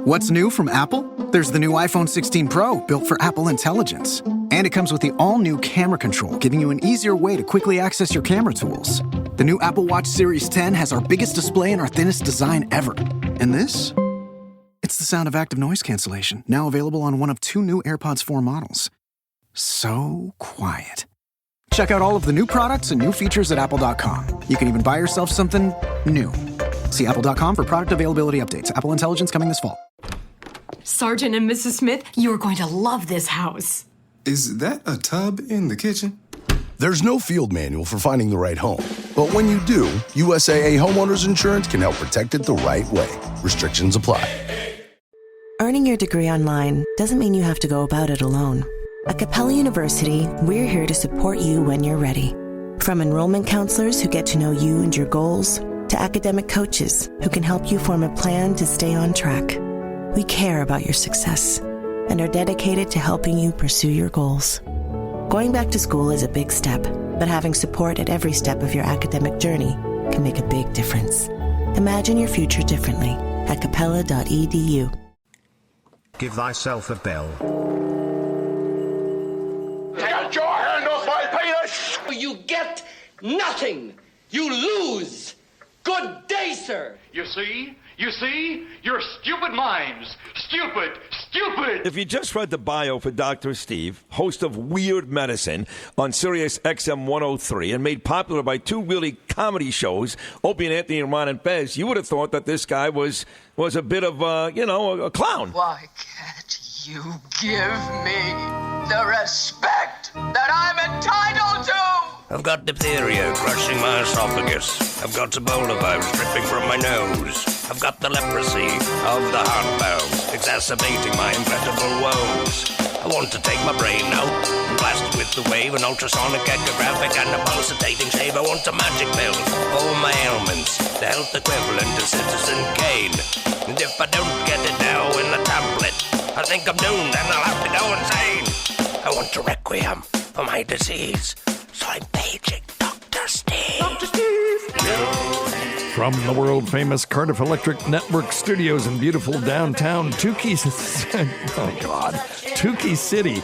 What's new from Apple? There's the new iPhone 16 Pro, built for Apple Intelligence. And it comes with the all-new camera control, giving you an easier way to quickly access your camera tools. The new Apple Watch Series 10 has our biggest display and our thinnest design ever. And this? It's the sound of active noise cancellation, now available on one of 2 new AirPods 4 models. So quiet. Check out all of the new products and new features at apple.com. You can even buy yourself something new. See apple.com for product availability updates. Apple Intelligence coming this fall. Sergeant and Mrs. Smith, you are going to love this house. Is that a tub in the kitchen? There's no field manual for finding the right home. But when you do, USAA Homeowners Insurance can help protect it the right way. Restrictions apply. Earning your degree online doesn't mean you have to go about it alone. At Capella University, we're here to support you when you're ready. From enrollment counselors who get to know you and your goals, to academic coaches who can help you form a plan to stay on track. We care about your success and are dedicated to helping you pursue your goals. Going back to school is a big step, but having support at every step of your academic journey can make a big difference. Imagine your future differently at capella.edu. Give thyself a bell. Get your hand off my penis! You get nothing. You lose. Good day, sir. You see? You're stupid minds. Stupid. If you just read the bio for Dr. Steve, host of Weird Medicine on Sirius XM 103 and made popular by 2 really comedy shows, Opie and Anthony and Ron and Fez, you would have thought that this guy was a bit of, a clown. Why can't you give me the respect that I'm entitled to? I've got diphtheria crushing my esophagus. I've got Ebola virus dripping from my nose. I've got the leprosy of the heart valves, exacerbating my incredible woes. I want to take my brain out and blast it with the wave, an ultrasonic, echographic, and a pulsating shave. I want a magic pill for all my ailments, the health equivalent of Citizen Kane. And if I don't get it now in a tablet, I think I'm doomed and I'll have to go insane. I want a requiem for my disease. So I'm paging Dr. Steve. Dr. Steve! From the world-famous Cardiff Electric Network studios in beautiful downtown Tukey City.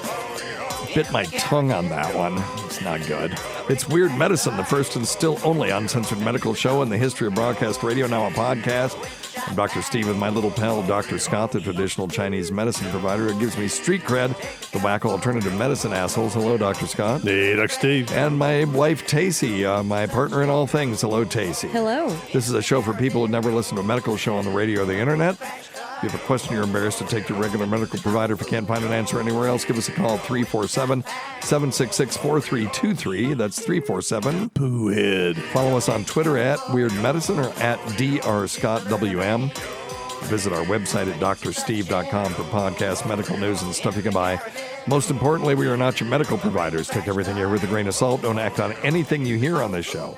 Bit my tongue on that one. It's not good. It's Weird Medicine, the first and still only uncensored medical show in the history of broadcast radio, now a podcast. I'm Dr. Steve with my little pal, Dr. Scott, the traditional Chinese medicine provider who gives me street cred, the wacko alternative medicine assholes. Hello, Dr. Scott. Hey, Dr. Steve. And my wife, Tacey, my partner in all things. Hello, Tacey. Hello. This is a show for people who never listen to a medical show on the radio or the internet. If you have a question you're embarrassed to take to your regular medical provider, if you can't find an answer anywhere else, give us a call, 347-766-4323. That's 347-POOHEAD. Follow us on Twitter at Weird Medicine or at DRScottWM. Visit our website at drsteve.com for podcasts, medical news, and stuff you can buy. Most importantly, we are not your medical providers. Take everything here with a grain of salt. Don't act on anything you hear on this show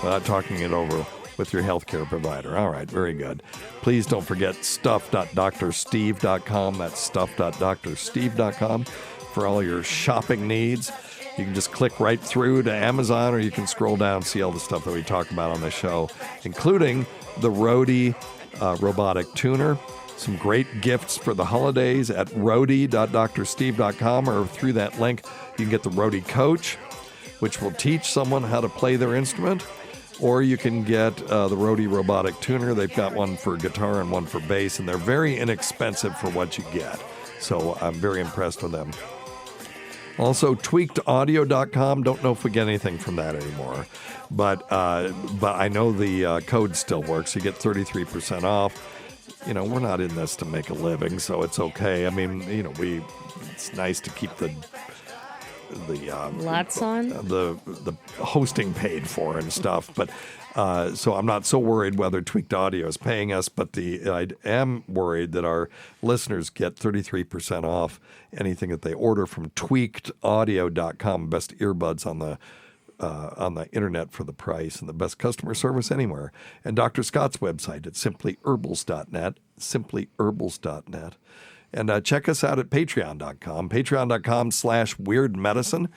without talking it over with your healthcare provider. All right, very good. Please don't forget stuff.drsteve.com. That's stuff.drsteve.com for all your shopping needs. You can just click right through to Amazon, or you can scroll down and see all the stuff that we talk about on the show, including the Rody robotic tuner. Some great gifts for the holidays at rody.drsteve.com, or through that link, you can get the Rody Coach, which will teach someone how to play their instrument. Or you can get the Rody robotic tuner. They've got one for guitar and one for bass, and they're very inexpensive for what you get. So I'm very impressed with them. Also, tweakedaudio.com. Don't know if we get anything from that anymore. But I know the code still works. You get 33% off. You know, we're not in this to make a living, so it's okay. I mean, you know, it's nice to keep the lots on the hosting paid for and stuff, but so I'm not so worried whether Tweaked Audio is paying us, but I am worried that our listeners get 33% off anything that they order from tweakedaudio.com. Best earbuds on the internet for the price, and the best customer service anywhere. And Dr. Scott's website at simplyherbals.net, simplyherbals.net. And check us out at patreon.com, patreon.com/weirdmedicine.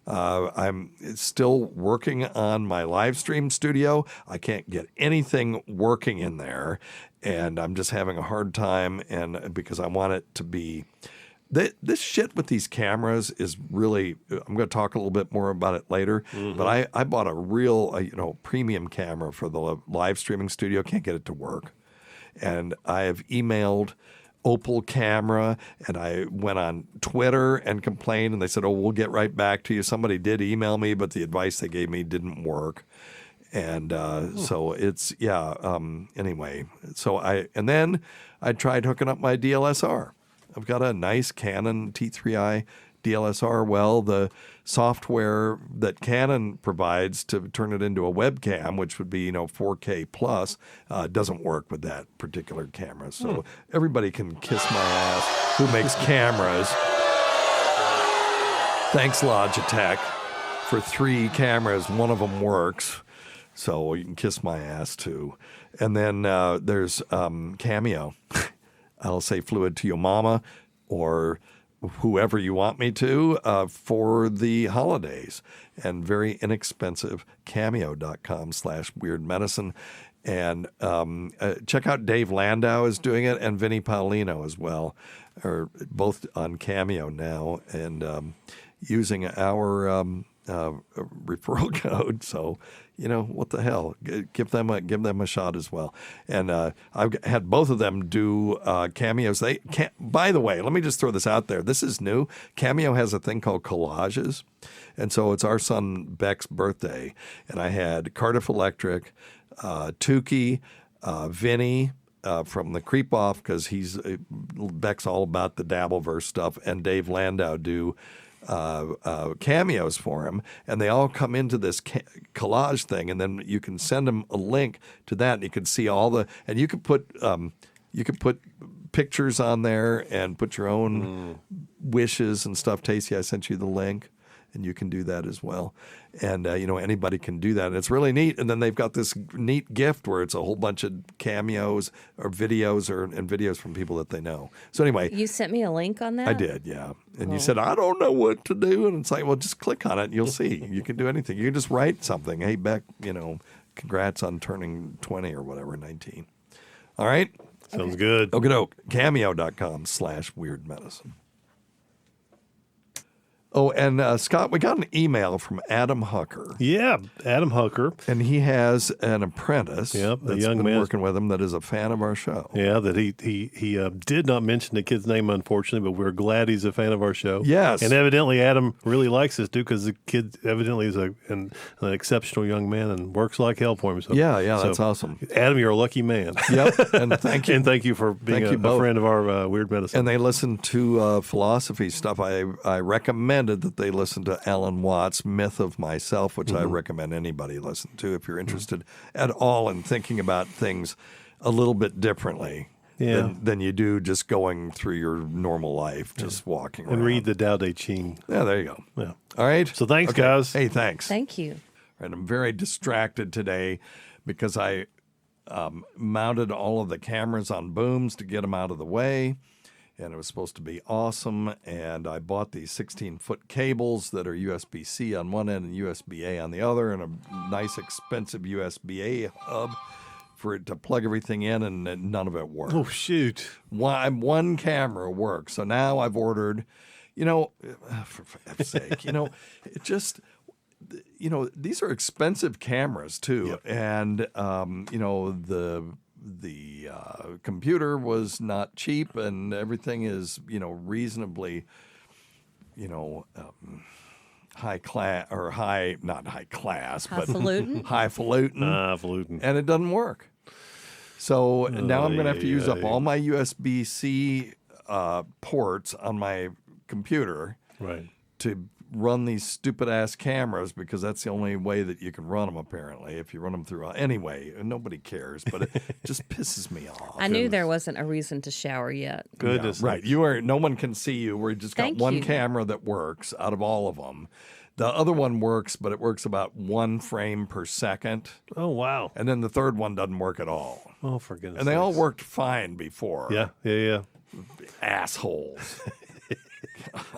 I'm still working on my live stream studio. I can't get anything working in there, and I'm just having a hard time. And because I want it to be, this shit with these cameras is really. I'm going to talk a little bit more about it later. But I bought a real premium camera for the live streaming studio. Can't get it to work, and I have emailed Opal Camera, and I went on Twitter and complained, and they said, "Oh, we'll get right back to you." Somebody did email me, but the advice they gave me didn't work, and so it's anyway, and then I tried hooking up my DLSR. I've got a nice Canon T3i DLSR. Well, the software that Canon provides to turn it into a webcam, which would be 4K plus, doesn't work with that particular camera. So everybody can kiss my ass who makes cameras. Thanks, Logitech, for 3 cameras. One of them works, so you can kiss my ass too. And then there's Cameo. I'll say fluid to your mama or whoever you want me to for the holidays, and very inexpensive. Cameo.com/weirdmedicine. And check out Dave Landau is doing it, and Vinny Paulino as well, are both on Cameo now, and using our referral code. So, what the hell? Give them a shot as well. And I've had both of them do cameos. They can't. By the way, let me just throw this out there. This is new. Cameo has a thing called collages, and so it's our son Beck's birthday, and I had Cardiff Electric, Tukey, Vinny. From the Creep Off, because Beck's all about the Dabbleverse stuff, and Dave Landau do cameos for him, and they all come into this collage thing, and then you can send them a link to that, and you can see and you could put pictures on there and put your own wishes and stuff. Tacey, I sent you the link, and you can do that as well. And, anybody can do that. And it's really neat. And then they've got this neat gift where it's a whole bunch of cameos or videos and videos from people that they know. So anyway. You sent me a link on that? I did, yeah. And you said, I don't know what to do. And it's like, well, just click on it and you'll see. You can do anything. You can just write something. Hey, Beck, congrats on turning 20 or whatever, 19. All right? Sounds good. Okey-doke. Cameo.com/weirdmedicine. Oh, and Scott, we got an email from Adam Hucker. Yeah, Adam Hucker. And he has an apprentice that's a young man working with him that is a fan of our show. Yeah, that he did not mention the kid's name, unfortunately, but we're glad he's a fan of our show. Yes. And evidently Adam really likes this dude because the kid evidently is an exceptional young man and works like hell for him. So, yeah, that's awesome. Adam, you're a lucky man. Yep, and thank you. And thank you for being a friend of our Weird Medicine. And they listen to philosophy stuff. I recommended that they listen to Alan Watts' Myth of Myself, which I recommend anybody listen to if you're interested at all in thinking about things a little bit differently than you do just going through your normal life, just walking around. And read the Tao Te Ching. Yeah, there you go. Yeah. All right. So thanks, guys. Hey, thanks. Thank you. All right, I'm very distracted today because I mounted all of the cameras on booms to get them out of the way. And it was supposed to be awesome, and I bought these 16-foot cables that are USB-C on one end and USB-A on the other, and a nice, expensive USB-A hub for it to plug everything in, and none of it worked. Oh, shoot. One camera works. So now I've ordered, for F's sake, it just... these are expensive cameras, too. Yep. And, the computer was not cheap, and everything is, reasonably, high class, or not high class, but highfalutin. And it doesn't work. So now I'm going to have to use up all my USB-C ports on my computer to run these stupid ass cameras, because that's the only way that you can run them, apparently, if you run them through anyway. Nobody cares, but it just pisses me off. I knew there wasn't a reason to shower yet. Goodness. Yeah, right. No one can see you. We just got one camera that works out of all of them. The other one works, but it works about 1 frame per second. Oh, wow. And then the third one doesn't work at all. Oh, for goodness And they all worked fine before. Yeah. Assholes.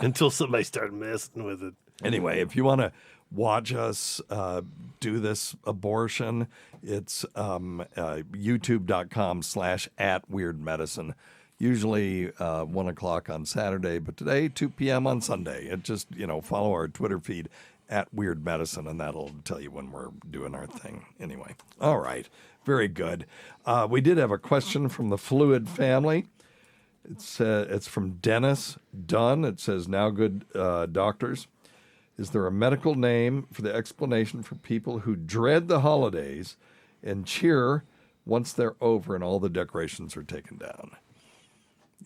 Until somebody started messing with it. Anyway, if you want to watch us do this abortion, it's youtube.com/@weirdmedicine. Usually 1 o'clock on Saturday, but today 2 p.m. on Sunday. It just, follow our Twitter feed @weirdmedicine, and that'll tell you when we're doing our thing. Anyway, all right, very good. We did have a question from the Fluid family. It's from Dennis Dunn. It says, now good doctors, is there a medical name for the explanation for people who dread the holidays and cheer once they're over and all the decorations are taken down?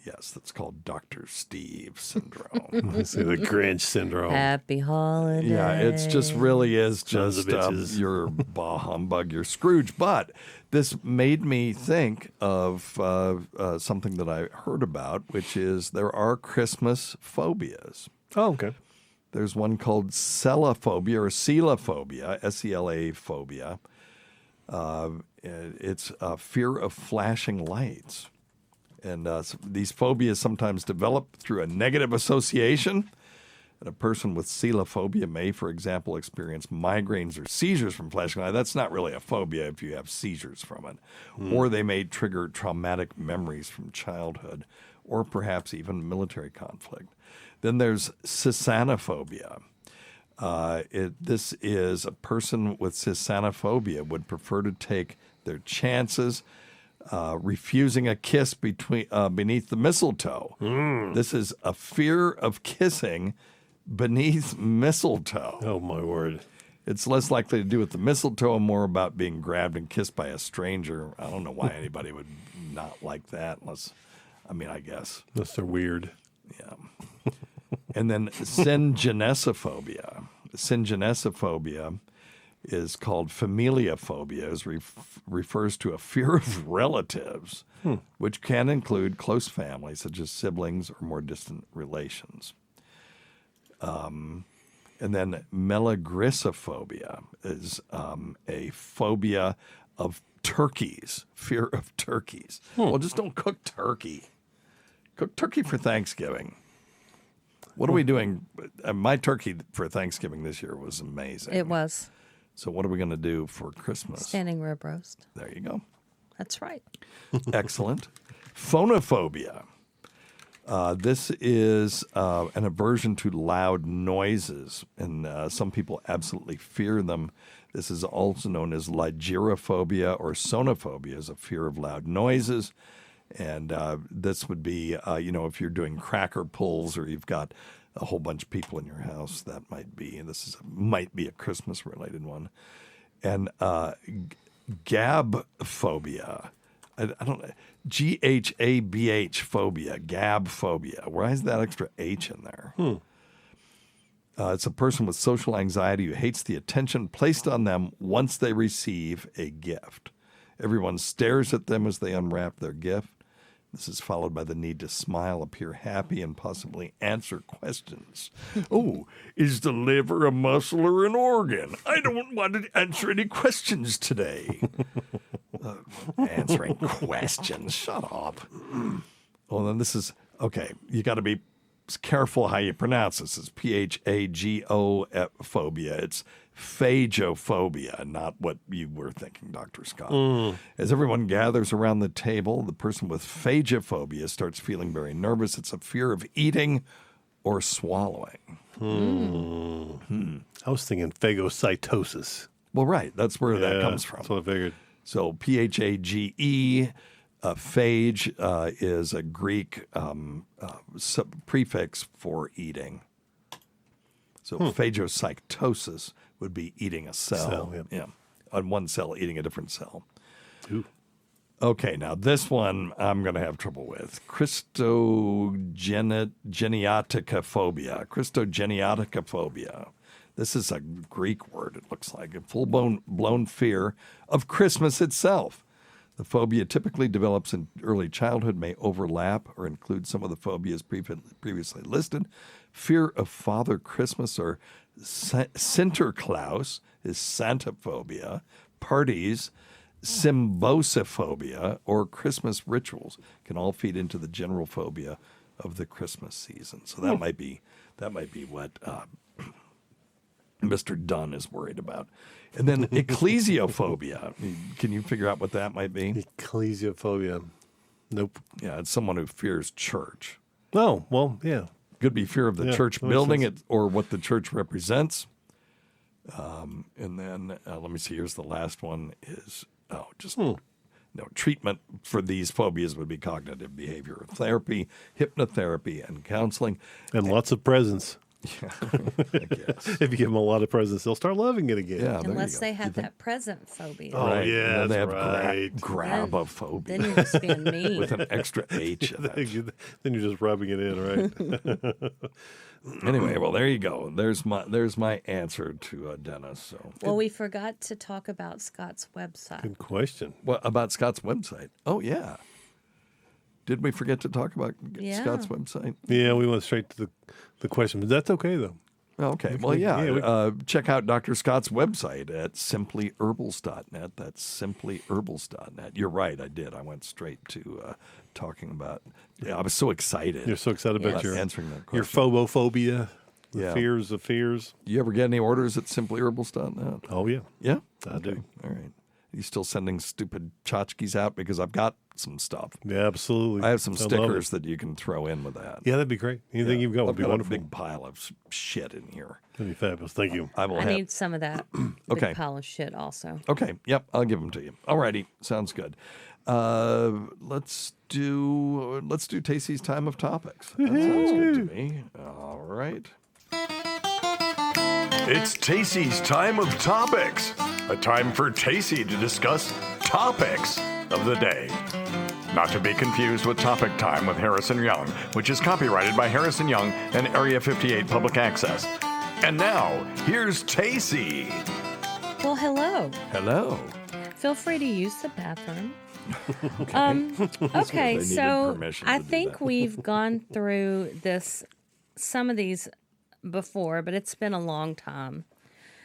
Yes, that's called Dr. Steve syndrome. I see the Grinch syndrome. Happy holidays. Yeah, it's just really is Sons just of bitches. you're bah humbug, you're Scrooge. But this made me think of something that I heard about, which is there are Christmas phobias. Oh, okay. There's one called celophobia or coelophobia, S-E-L-A phobia. It's a fear of flashing lights. And these phobias sometimes develop through a negative association. And a person with coelophobia may, for example, experience migraines or seizures from flashing lights. That's not really a phobia if you have seizures from it. Or they may trigger traumatic memories from childhood or perhaps even military conflict. Then there's cystanophobia. This is a person with cystanophobia would prefer to take their chances refusing a kiss beneath the mistletoe. This is a fear of kissing beneath mistletoe. Oh, my word. It's less likely to do with the mistletoe and more about being grabbed and kissed by a stranger. I don't know why anybody would not like that unless, I guess. Unless they're weird. Yeah. And then syngenesiphobia. Syngenesiphobia is called familiaphobia. It refers to a fear of relatives, which can include close families, such as siblings or more distant relations. And then melagrissophobia is a phobia of turkeys, fear of turkeys. Well, just don't cook turkey. Cook turkey for Thanksgiving. What are we doing? My turkey for Thanksgiving this year was amazing. It was. So what are we going to do for Christmas? Standing rib roast. There you go. That's right. Excellent. Phonophobia. This is an aversion to loud noises, and some people absolutely fear them. This is also known as lygerophobia or sonophobia, is a fear of loud noises. And this would be, if you're doing cracker pulls or you've got a whole bunch of people in your house, that might be. And might be a Christmas-related one. And gabphobia. I don't know. GHABH phobia, gab phobia. Why is that extra H in there? It's a person with social anxiety who hates the attention placed on them once they receive a gift. Everyone stares at them as they unwrap their gift. This is followed by the need to smile, appear happy, and possibly answer questions. Oh, is the liver a muscle or an organ? I don't want to answer any questions today. Answering questions. Shut up. Well, then this is, okay, you got to be careful how you pronounce this. It's PHAGO phobia. It's phagophobia, not what you were thinking, Dr. Scott. As everyone gathers around the table, the person with phagophobia starts feeling very nervous. It's a fear of eating or swallowing. I was thinking phagocytosis. Well, right. That's where that comes from. That's what I figured. So PHAGE, phage is a Greek prefix for eating. So phagocytosis would be eeting a cell. Yeah. On one cell, eating a different cell. Ooh. Okay, now this one I'm going to have trouble with. Christogenioticophobia. This is a Greek word, it looks like. A full-blown fear of Christmas itself. The phobia typically develops in early childhood, may overlap or include some of the phobias previously listed. Fear of Father Christmas or Sinterklaas is Santaphobia. Parties, symbosiphobia, or Christmas rituals can all feed into the general phobia of the Christmas season. So that might be what Mr. Dunn is worried about. And then ecclesiophobia. Can you figure out what that might be? Ecclesiophobia. Nope. Yeah, it's someone who fears church. Oh, well, yeah. Could be fear of the church makes building sense. or what the church represents. And then let me see. Here's the last one is treatment for these phobias would be cognitive behavioral therapy, hypnotherapy, and counseling. And lots of presents. Yeah, I guess. If you give them a lot of presents, they'll start loving it again. Yeah, Unless they have that present phobia. Oh, right. yeah, And then they have right. grabophobia. Then you're just being mean. With an extra H in it. Then you're just rubbing it in, right? Anyway, well, there you go. There's my answer to Dennis. So, Well, we forgot to talk about Scott's website. Good question. what about Scott's website? Oh yeah. Did we forget to talk about Yeah. Scott's website? Yeah, we went straight to the question, but that's okay, though. Okay. Well, check out Dr. Scott's website at simplyherbals.net. That's simplyherbals.net. You're right. I did. I went straight to talking about. Yeah, I was so excited. You're so excited about answering that question. your phobophobia, the Yeah. fears of fears. You ever get any orders at simplyherbals.net? Oh, yeah. Yeah? I do. All right. Are you still sending stupid tchotchkes out? Because I've got some stuff. Yeah, absolutely. I have some love stickers it. that you can throw in with that. Yeah, that'd be great. Anything you've got would I've be got wonderful. a big pile of shit in here. That'd be fabulous. Thank you. I will I have. need some of that Okay. big pile of shit also. Okay. Yep. I'll give them to you. All righty. Sounds good. Let's do Tacey's time of topics. That sounds good to me. All right. It's Tacey's time of topics. A time for Tacey to discuss topics of the day. Not to be confused with Topic Time with Harrison Young, which is copyrighted by Harrison Young and Area 58 Public Access. And now, here's Tacey. Well, hello. Hello. Feel free to use the bathroom. They Okay, needed so permission I to do think that. we've gone through some of these before, but it's been a long time.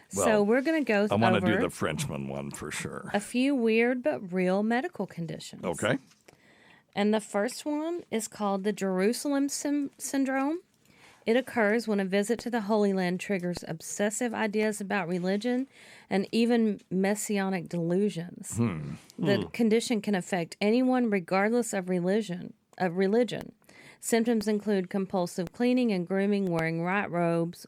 So Well, we're going to go I want to do over the Frenchman one for sure. a few weird but real medical conditions. Okay. And the first one is called the Jerusalem syndrome. It occurs when a visit to the Holy Land triggers obsessive ideas about religion and even messianic delusions. The condition can affect anyone regardless of religion. Symptoms include compulsive cleaning and grooming, wearing white robes,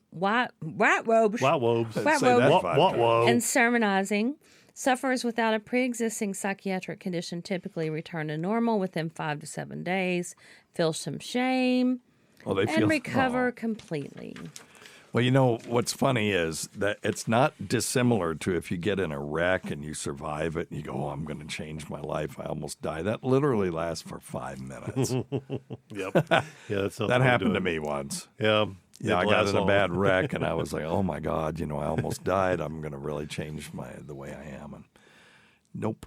and sermonizing. Sufferers without a pre-existing psychiatric condition typically return to normal within 5 to 7 days, feel some shame, and recover completely. Well, you know, what's funny is that it's not dissimilar to if you get in a wreck and you survive it and you go, oh, I'm going to change my life. I almost die. That literally lasts for 5 minutes. Yep. Yeah, that's that happened to me once. Yeah. Yeah, I got in a bad wreck and I was like, oh my God, I almost died. I'm going to really change the way I am. And nope.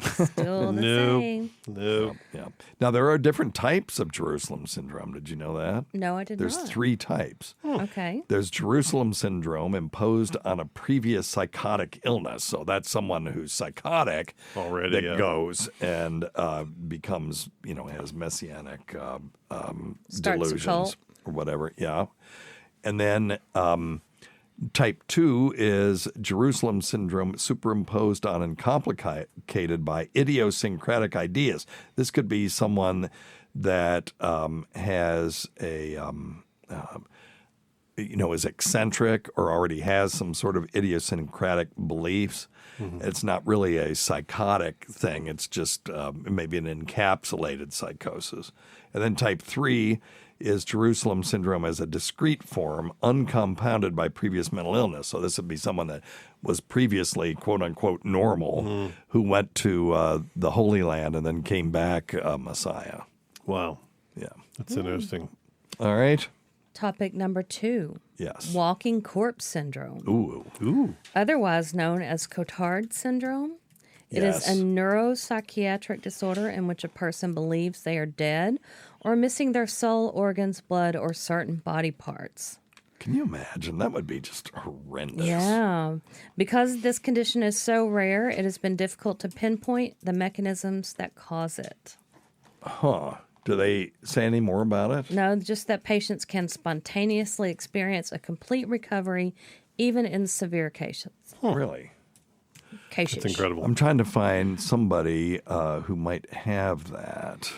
Still the same. Nope. Yeah. Now, there are different types of Jerusalem syndrome. Did you know that? No, I did There's not. 3 types. Okay. There's Jerusalem syndrome imposed on a previous psychotic illness. So that's someone who's psychotic already goes and becomes, has messianic Starts a delusions cult. or whatever. Yeah. And then type 2 is Jerusalem syndrome superimposed on and complicated by idiosyncratic ideas. This could be someone that has is eccentric or already has some sort of idiosyncratic beliefs. It's not really a psychotic thing. It's just maybe an encapsulated psychosis. And then type 3 is Jerusalem syndrome as a discrete form, uncompounded by previous mental illness. So this would be someone that was previously, quote unquote, normal, who went to the Holy Land and then came back Messiah. Wow. Yeah. That's interesting. All right. Topic number 2. Yes. Walking corpse syndrome. Ooh. Otherwise known as Cotard syndrome. It is a neuropsychiatric disorder in which a person believes they are dead or missing their soul, organs, blood, or certain body parts. Can you imagine? That would be just horrendous. Yeah. Because this condition is so rare, it has been difficult to pinpoint the mechanisms that cause it. Huh. Do they say any more about it? No, just that patients can spontaneously experience a complete recovery even in severe cases. Really? Cases. That's incredible. I'm trying to find somebody who might have that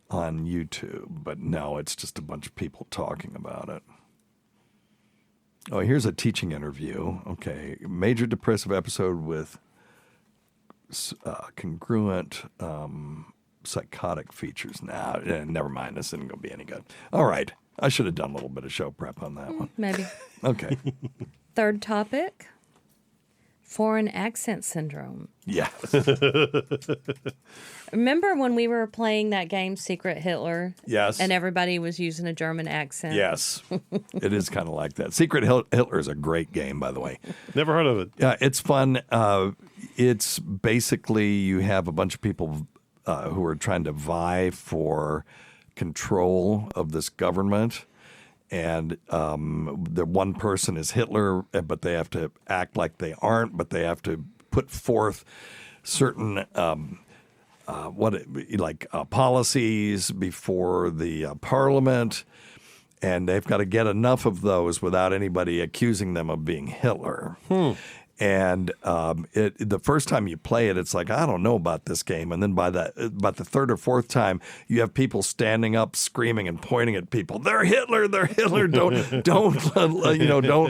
on YouTube, but no, it's just a bunch of people talking about it. Oh, here's a teaching interview. Okay, major depressive episode with congruent psychotic features. Nah, never mind. This isn't going to be any good. All right. I should have done a little bit of show prep on that one. Maybe. Okay. Third topic, foreign accent syndrome. Yeah. Remember when we were playing that game, Secret Hitler? Yes. And everybody was using a German accent? Yes. It is kind of like that. Secret Hitler is a great game, by the way. Never heard of it. Yeah, it's fun. It's basically you have a bunch of people who are trying to vie for control of this government. And the one person is Hitler, but they have to act like they aren't, but they have to put forth certain policies before the parliament, and they've got to get enough of those without anybody accusing them of being Hitler. And the first time you play it, it's like, I don't know about this game. And then by the third or fourth time, you have people standing up, screaming and pointing at people. They're Hitler. They're Hitler. Don't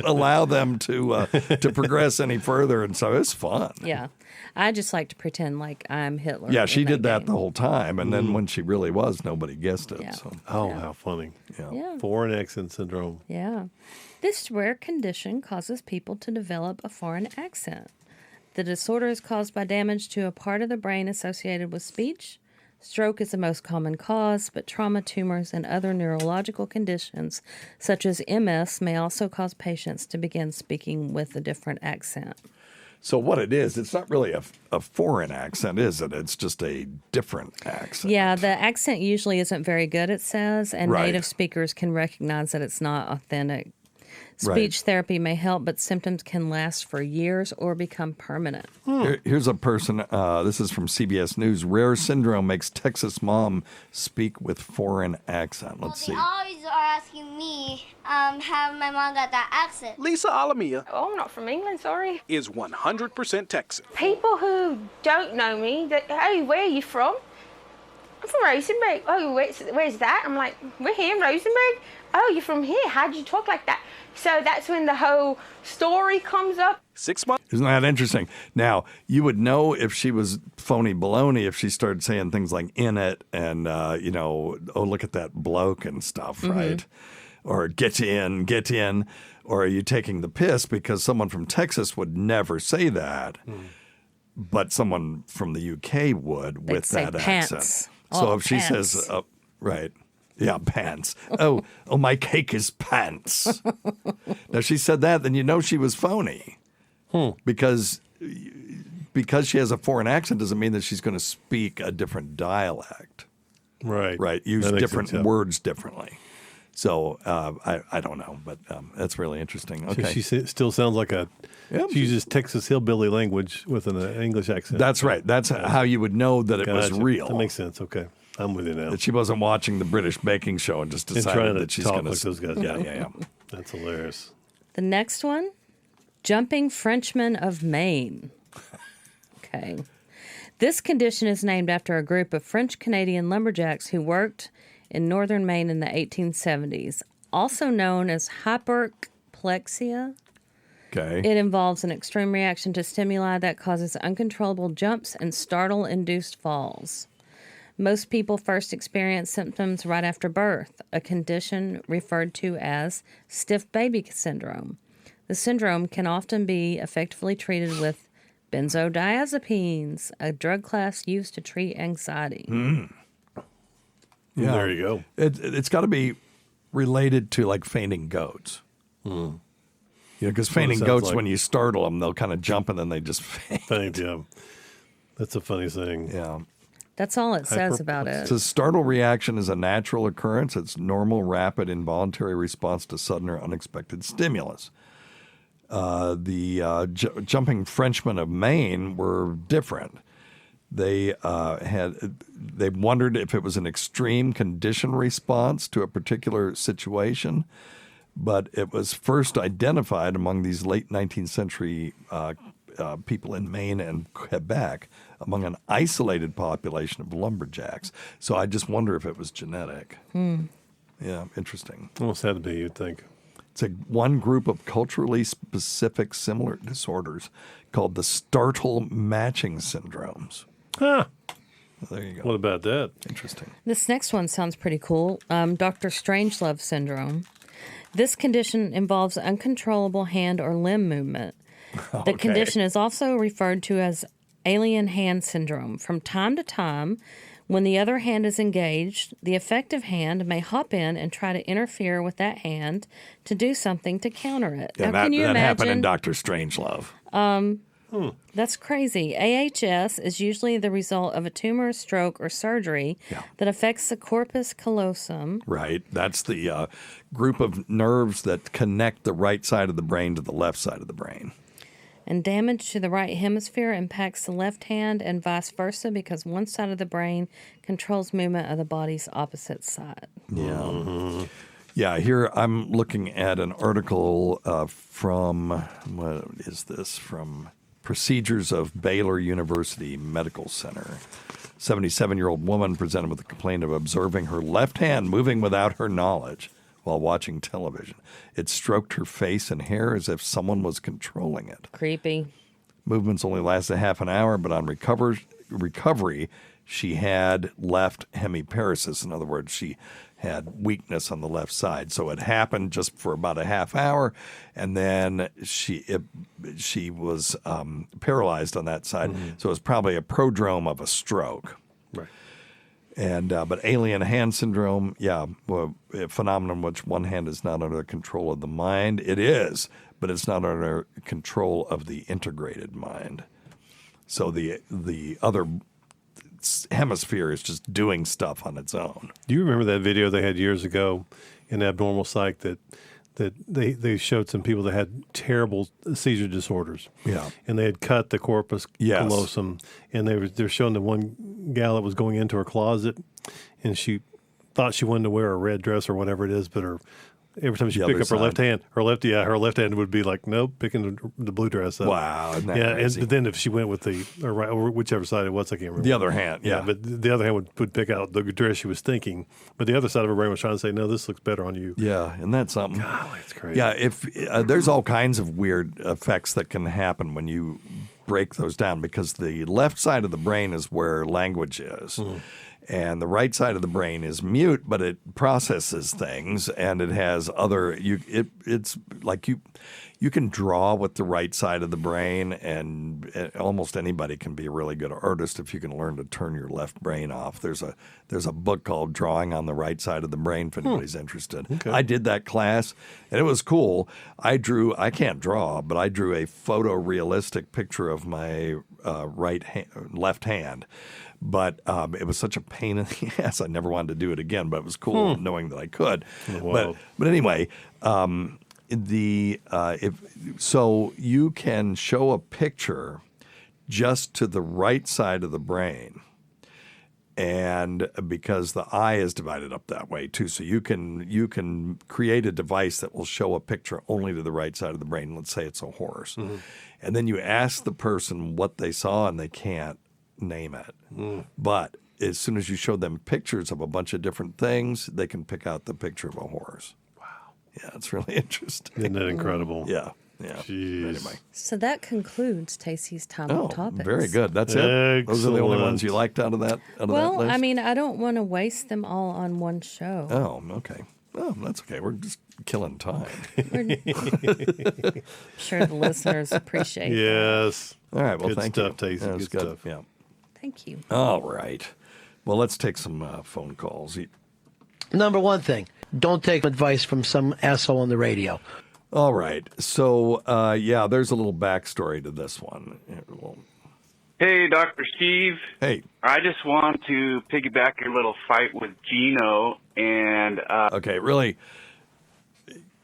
allow them to progress any further. And so it's fun. Yeah. I just like to pretend like I'm Hitler. Yeah, she did that the whole time. And then when she really was, nobody guessed it. Yeah. So. Oh, how funny. Yeah. Foreign accent syndrome. Yeah. This rare condition causes people to develop a foreign accent. The disorder is caused by damage to a part of the brain associated with speech. Stroke is the most common cause, but trauma, tumors, and other neurological conditions, such as MS, may also cause patients to begin speaking with a different accent. So what it is, it's not really a foreign accent, is it? It's just a different accent. Yeah, the accent usually isn't very good, it says, and Right. native speakers can recognize that it's not authentic. Speech therapy may help, but symptoms can last for years or become permanent. Here's a person, this is from CBS News. Rare syndrome makes Texas mom speak with foreign accent. Let's see. They always are asking me how my mom got that accent. Lisa Alamia Oh, I'm not from England, sorry. is 100% Texan. People who don't know me, hey, where are you from? I'm from Rosenberg. Oh, where's that? I'm like, we're here in Rosenberg. Oh, you're from here. How'd you talk like that? So that's when the whole story comes up. 6 months. Isn't that interesting? Now, you would know if she was phony baloney if she started saying things like in it and, oh, look at that bloke and stuff, right? Or get in. Or are you taking the piss? Because someone from Texas would never say that. But someone from the UK would with say that pants. accent. Oh, So if she pants. says, right. Yeah, pants. Oh, my cake is pants. Now, if she said that, then you know she was phony. Because she has a foreign accent doesn't mean that she's going to speak a different dialect. Right. Right. Use That makes different sense, yeah. words differently. So I don't know, but that's really interesting. Okay. She still sounds like she uses Texas hillbilly language with an English accent. That's right. That's how you would know that it was Gotcha. real. That makes sense. Okay. I'm with you now. That she wasn't watching the British baking show and just And decided trying to that she's talk going like those guys. Yeah. That's hilarious. The next one, jumping Frenchmen of Maine. Okay. This condition is named after a group of French-Canadian lumberjacks who worked in northern Maine in the 1870s, also known as hyperekplexia. Okay. It involves an extreme reaction to stimuli that causes uncontrollable jumps and startle-induced falls. Most people first experience symptoms right after birth, a condition referred to as stiff baby syndrome. The syndrome can often be effectively treated with benzodiazepines, a drug class used to treat anxiety. Yeah. There you go. It's got to be related to like fainting goats. Because fainting sounds goats, like. when you startle them, they'll kind of jump and then they just faint. Yeah. That's a funny thing. Yeah. That's all it says about it. So startle reaction is a natural occurrence. It's normal, rapid, involuntary response to sudden or unexpected stimulus. The jumping Frenchmen of Maine were different. They wondered if it was an extreme condition response to a particular situation. but it was first identified among these late 19th century people in Maine and Quebec among an isolated population of lumberjacks. So I just wonder if it was genetic. Yeah, interesting. Almost had to be, you'd think. It's one group of culturally specific similar disorders called the startle matching syndromes. Huh. Well, there you go. What about that? Interesting. This next one sounds pretty cool. Dr. Strangelove syndrome. This condition involves uncontrollable hand or limb movement. The condition is also referred to as alien hand syndrome. From time to time, when the other hand is engaged, the affected hand may hop in and try to interfere with that hand to do something to counter it. Yeah, now, can you that imagine? happened in Dr. Strangelove. That's crazy. AHS is usually the result of a tumor, stroke, or surgery that affects the corpus callosum. Right. That's the group of nerves that connect the right side of the brain to the left side of the brain. And damage to the right hemisphere impacts the left hand and vice versa because one side of the brain controls movement of the body's opposite side. Yeah. Yeah, here I'm looking at an article from, what is this, from Procedures of Baylor University Medical Center. 77-year-old woman presented with a complaint of observing her left hand moving without her knowledge while watching television. It stroked her face and hair as if someone was controlling it. Creepy. Movements only lasted half an hour, but on recovery, she had left hemiparesis. In other words, she had weakness on the left side. So it happened just for about a half hour, and then she was paralyzed on that side. So it was probably a prodrome of a stroke. Right. And but alien hand syndrome, a phenomenon in which one hand is not under control of the mind. It is, but it's not under control of the integrated mind. So the other hemisphere is just doing stuff on its own. Do you remember that video they had years ago in Abnormal Psych that they showed some people that had terrible seizure disorders? Yeah. And they had cut the corpus callosum, and they're showing the one gal that was going into her closet, and she thought she wanted to wear a red dress or whatever it is, but every time she picked up her left hand, her left hand would be like, nope, picking the blue dress up. Wow, isn't that crazy? But then if she went with or whichever side it was, I can't remember. The other hand, yeah. But the other hand would pick out the dress she was thinking, but the other side of her brain was trying to say, no, this looks better on you. Yeah, isn't that something? Golly, it's crazy. Yeah, if there's all kinds of weird effects that can happen when you break those down, because the left side of the brain is where language is. And the right side of the brain is mute, but it processes things, and it has other. It's like you can draw with the right side of the brain, and almost anybody can be a really good artist if you can learn to turn your left brain off. There's a book called Drawing on the Right Side of the Brain if anybody's interested. Okay. I did that class, and it was cool. I can't draw, but I drew a photorealistic picture of my left hand. But it was such a pain in the ass. I never wanted to do it again, but it was cool knowing that I could. Wow. But anyway, so you can show a picture just to the right side of the brain, and because the eye is divided up that way too, so you can create a device that will show a picture only to the right side of the brain. Let's say it's a horse, and then you ask the person what they saw, and they can't name it. But as soon as you show them pictures of a bunch of different things, they can pick out the picture of a horse. Wow. Yeah, it's really interesting. Isn't that incredible? Yeah. Anyway. So that concludes Tacey's time on topics. Very good. That's it. Those are the only ones you liked out of that list? I mean, I don't want to waste them all on one show. Oh, okay. Well, that's okay. We're just killing time. Sure the listeners appreciate that. Yes. All right. Well, good thank stuff, you. Tacey. That was Good good. stuff. Yeah. Thank you. All right. Well, let's take some phone calls. Number one thing, don't take advice from some asshole on the radio. All right. So, there's a little backstory to this one. Hey, Dr. Steve. Hey. I just want to piggyback your little fight with Gino and... Okay, really?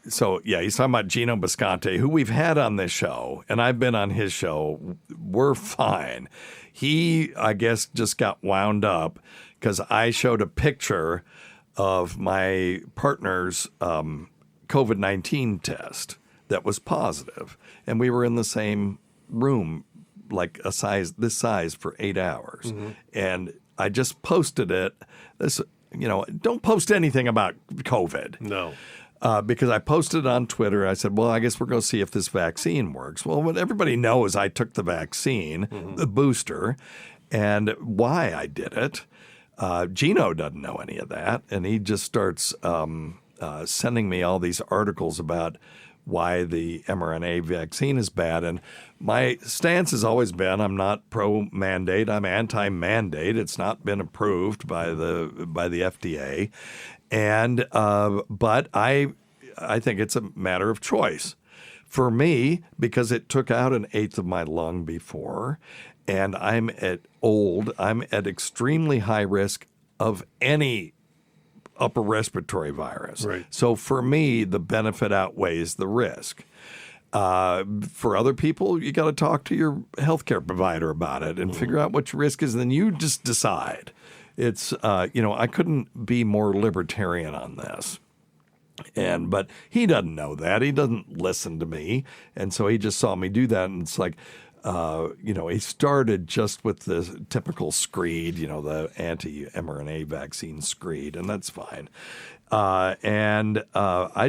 So, he's talking about Gino Bisconte, who we've had on this show, and I've been on his show. We're fine. He, I guess, just got wound up because I showed a picture of my partner's COVID-19 test that was positive, and we were in the same room, like this size for 8 hours. Mm-hmm. And I just posted it. Don't post anything about COVID. No. Because I posted on Twitter. I said, well, I guess we're going to see if this vaccine works. Well, what everybody knows, I took the vaccine, the booster, and why I did it. Gino doesn't know any of that, and he just starts sending me all these articles about why the mRNA vaccine is bad. And my stance has always been I'm not pro-mandate. I'm anti-mandate. It's not been approved by the FDA. And but I think it's a matter of choice. For me, because it took out an eighth of my lung before, and I'm at extremely high risk of any upper respiratory virus. Right. So for me, the benefit outweighs the risk. For other people, you got to talk to your healthcare provider about it and figure out what your risk is. And then you just decide. It's, I couldn't be more libertarian on this. But he doesn't know that. He doesn't listen to me. And so he just saw me do that. And it's like, he started just with the typical screed, the anti-mRNA vaccine screed, and that's fine. I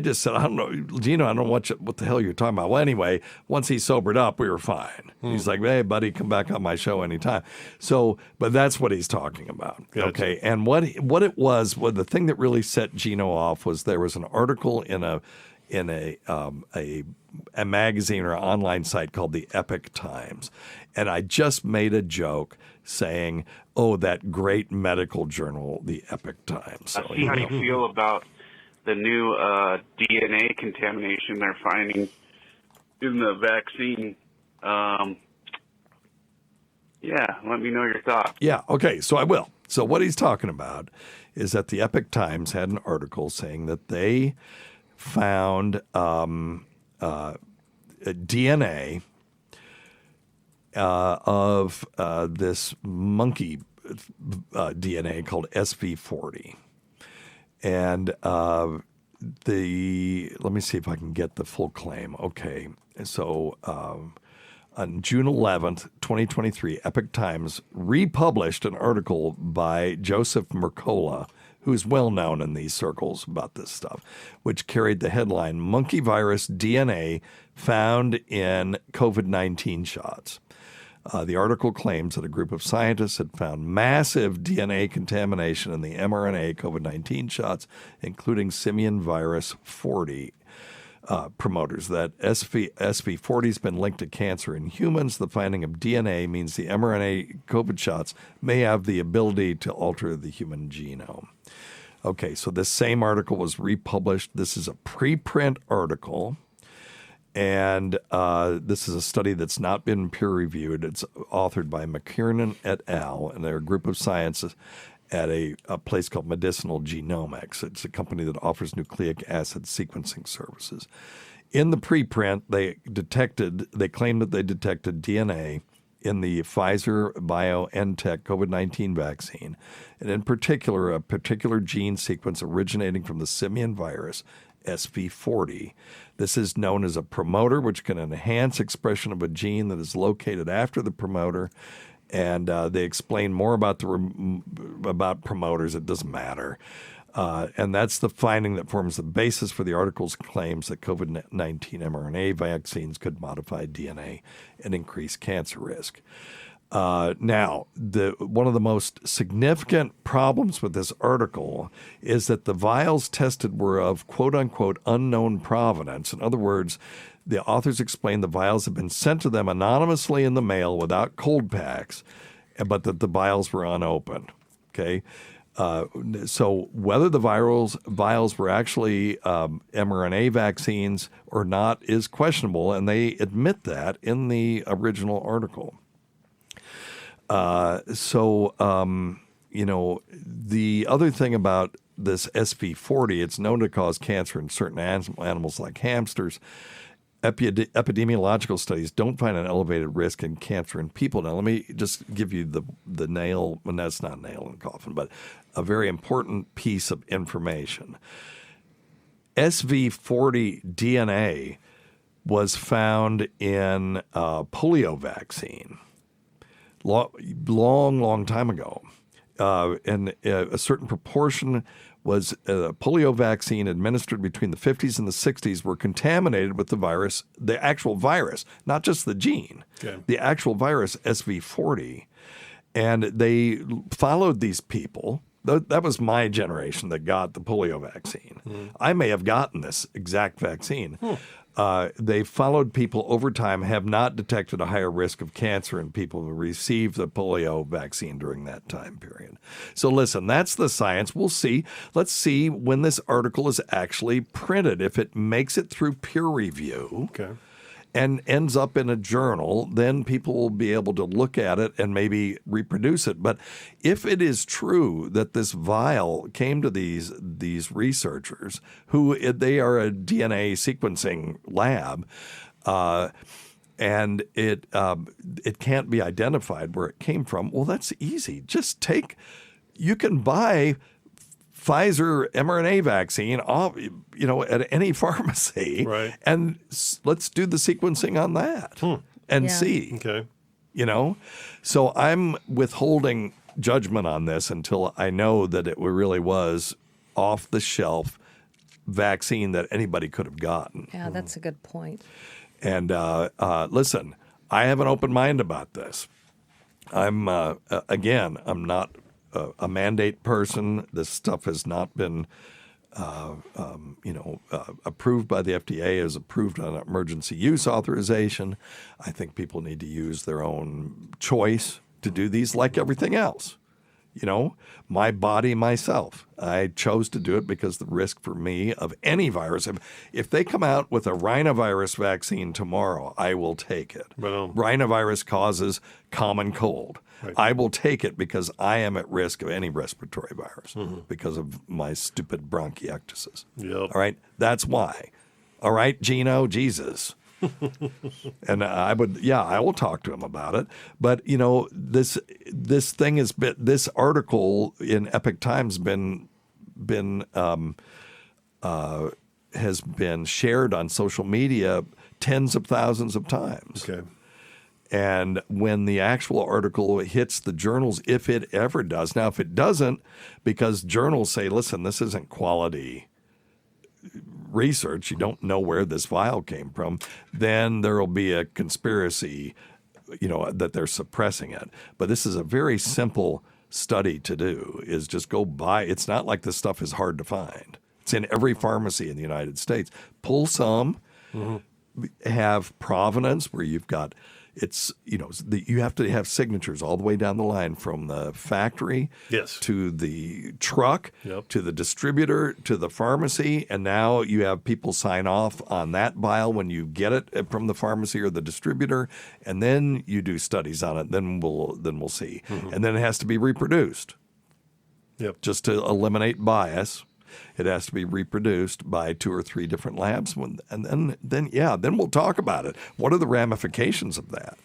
just said, I don't know, Gino, I don't know what the hell you're talking about. Well, anyway, once he sobered up, we were fine. He's like, hey, buddy, come back on my show anytime. So, but that's what he's talking about. Gotcha. Okay. And what it was, the thing that really set Gino off was there was an article in a magazine or online site called the Epic Times. And I just made a joke saying, oh, that great medical journal, the Epic Times. So, how do you feel about the new DNA contamination they're finding in the vaccine? Let me know your thoughts. Yeah, okay, so I will. So what he's talking about is that the Epic Times had an article saying that they found DNA of this monkey DNA called SV40. And let me see if I can get the full claim. Okay, so on June 11th, 2023, Epic Times republished an article by Joseph Mercola, who's well known in these circles about this stuff, which carried the headline, Monkey Virus DNA Found in COVID-19 Shots. The article claims that a group of scientists had found massive DNA contamination in the mRNA COVID-19 shots, including simian virus 40 promoters. That SV40 has been linked to cancer in humans. The finding of DNA means the mRNA COVID shots may have the ability to alter the human genome. Okay, so this same article was republished. This is a preprint article. And this is a study that's not been peer-reviewed. It's authored by McKiernan et al., and they're a group of scientists at a place called Medicinal Genomics. It's a company that offers nucleic acid sequencing services. In the preprint, they claimed that they detected DNA in the Pfizer-BioNTech COVID-19 vaccine, and in particular, a particular gene sequence originating from the simian virus, SV40. This is known as a promoter, which can enhance expression of a gene that is located after the promoter. And they explain more about promoters. It doesn't matter. And that's the finding that forms the basis for the article's claims that COVID-19 mRNA vaccines could modify DNA and increase cancer risk. Now, one of the most significant problems with this article is that the vials tested were of quote-unquote unknown provenance. In other words, the authors explained the vials had been sent to them anonymously in the mail without cold packs, but that the vials were unopened. Okay? So whether the vials were actually mRNA vaccines or not is questionable, and they admit that in the original article. The other thing about this SV40, it's known to cause cancer in certain animals like hamsters. Epidemiological studies don't find an elevated risk in cancer in people. Now, let me just give you the nail, well, that's not a nail in the coffin, but a very important piece of information. SV40 DNA was found in a polio vaccine long time ago. And a certain proportion was a polio vaccine administered between the 50s and the 60s were contaminated with the virus, the actual virus, not just the gene, the actual virus SV40. And they followed these people. That was my generation that got the polio vaccine. I may have gotten this exact vaccine. They followed people over time, have not detected a higher risk of cancer in people who received the polio vaccine during that time period. So listen, that's the science. We'll see. Let's see when this article is actually printed. If it makes it through peer review and ends up in a journal, then people will be able to look at it and maybe reproduce it. But if it is true that this vial came to these researchers, who they are a DNA sequencing lab, and it can't be identified where it came from, well, that's easy. Just you can buy Pfizer mRNA vaccine at any pharmacy, and let's do the sequencing on that and see. So I'm withholding judgment on this until I know that it really was off-the-shelf vaccine that anybody could have gotten. Yeah, that's a good point. And listen, I have an open mind about this. I'm not a mandate person. This stuff has not been, approved by the FDA, is approved on emergency use authorization. I think people need to use their own choice to do these, like everything else. My body, myself. I chose to do it because the risk for me of any virus, if they come out with a rhinovirus vaccine tomorrow, I will take it. Rhinovirus causes common cold. I will take it because I am at risk of any respiratory virus because of my stupid bronchiectasis. All right? That's why. All right, Gino, Jesus. And I will talk to him about it. But, this thing this article in Epoch Times has been shared on social media tens of thousands of times. And when the actual article hits the journals, if it ever does, now if it doesn't, because journals say, listen, this isn't quality research, you don't know where this vial came from, then there will be a conspiracy, that they're suppressing it. But this is a very simple study to do, is just go buy. It's not like this stuff is hard to find. It's in every pharmacy in the United States. Pull some, have provenance where you've got, you have to have signatures all the way down the line from the factory to the truck to the distributor to the pharmacy, and now you have people sign off on that vial when you get it from the pharmacy or the distributor, and then you do studies on it. Then we'll see, and then it has to be reproduced. Just to eliminate bias. It has to be reproduced by 2 or 3 different labs, and then we'll talk about it. What are the ramifications of that?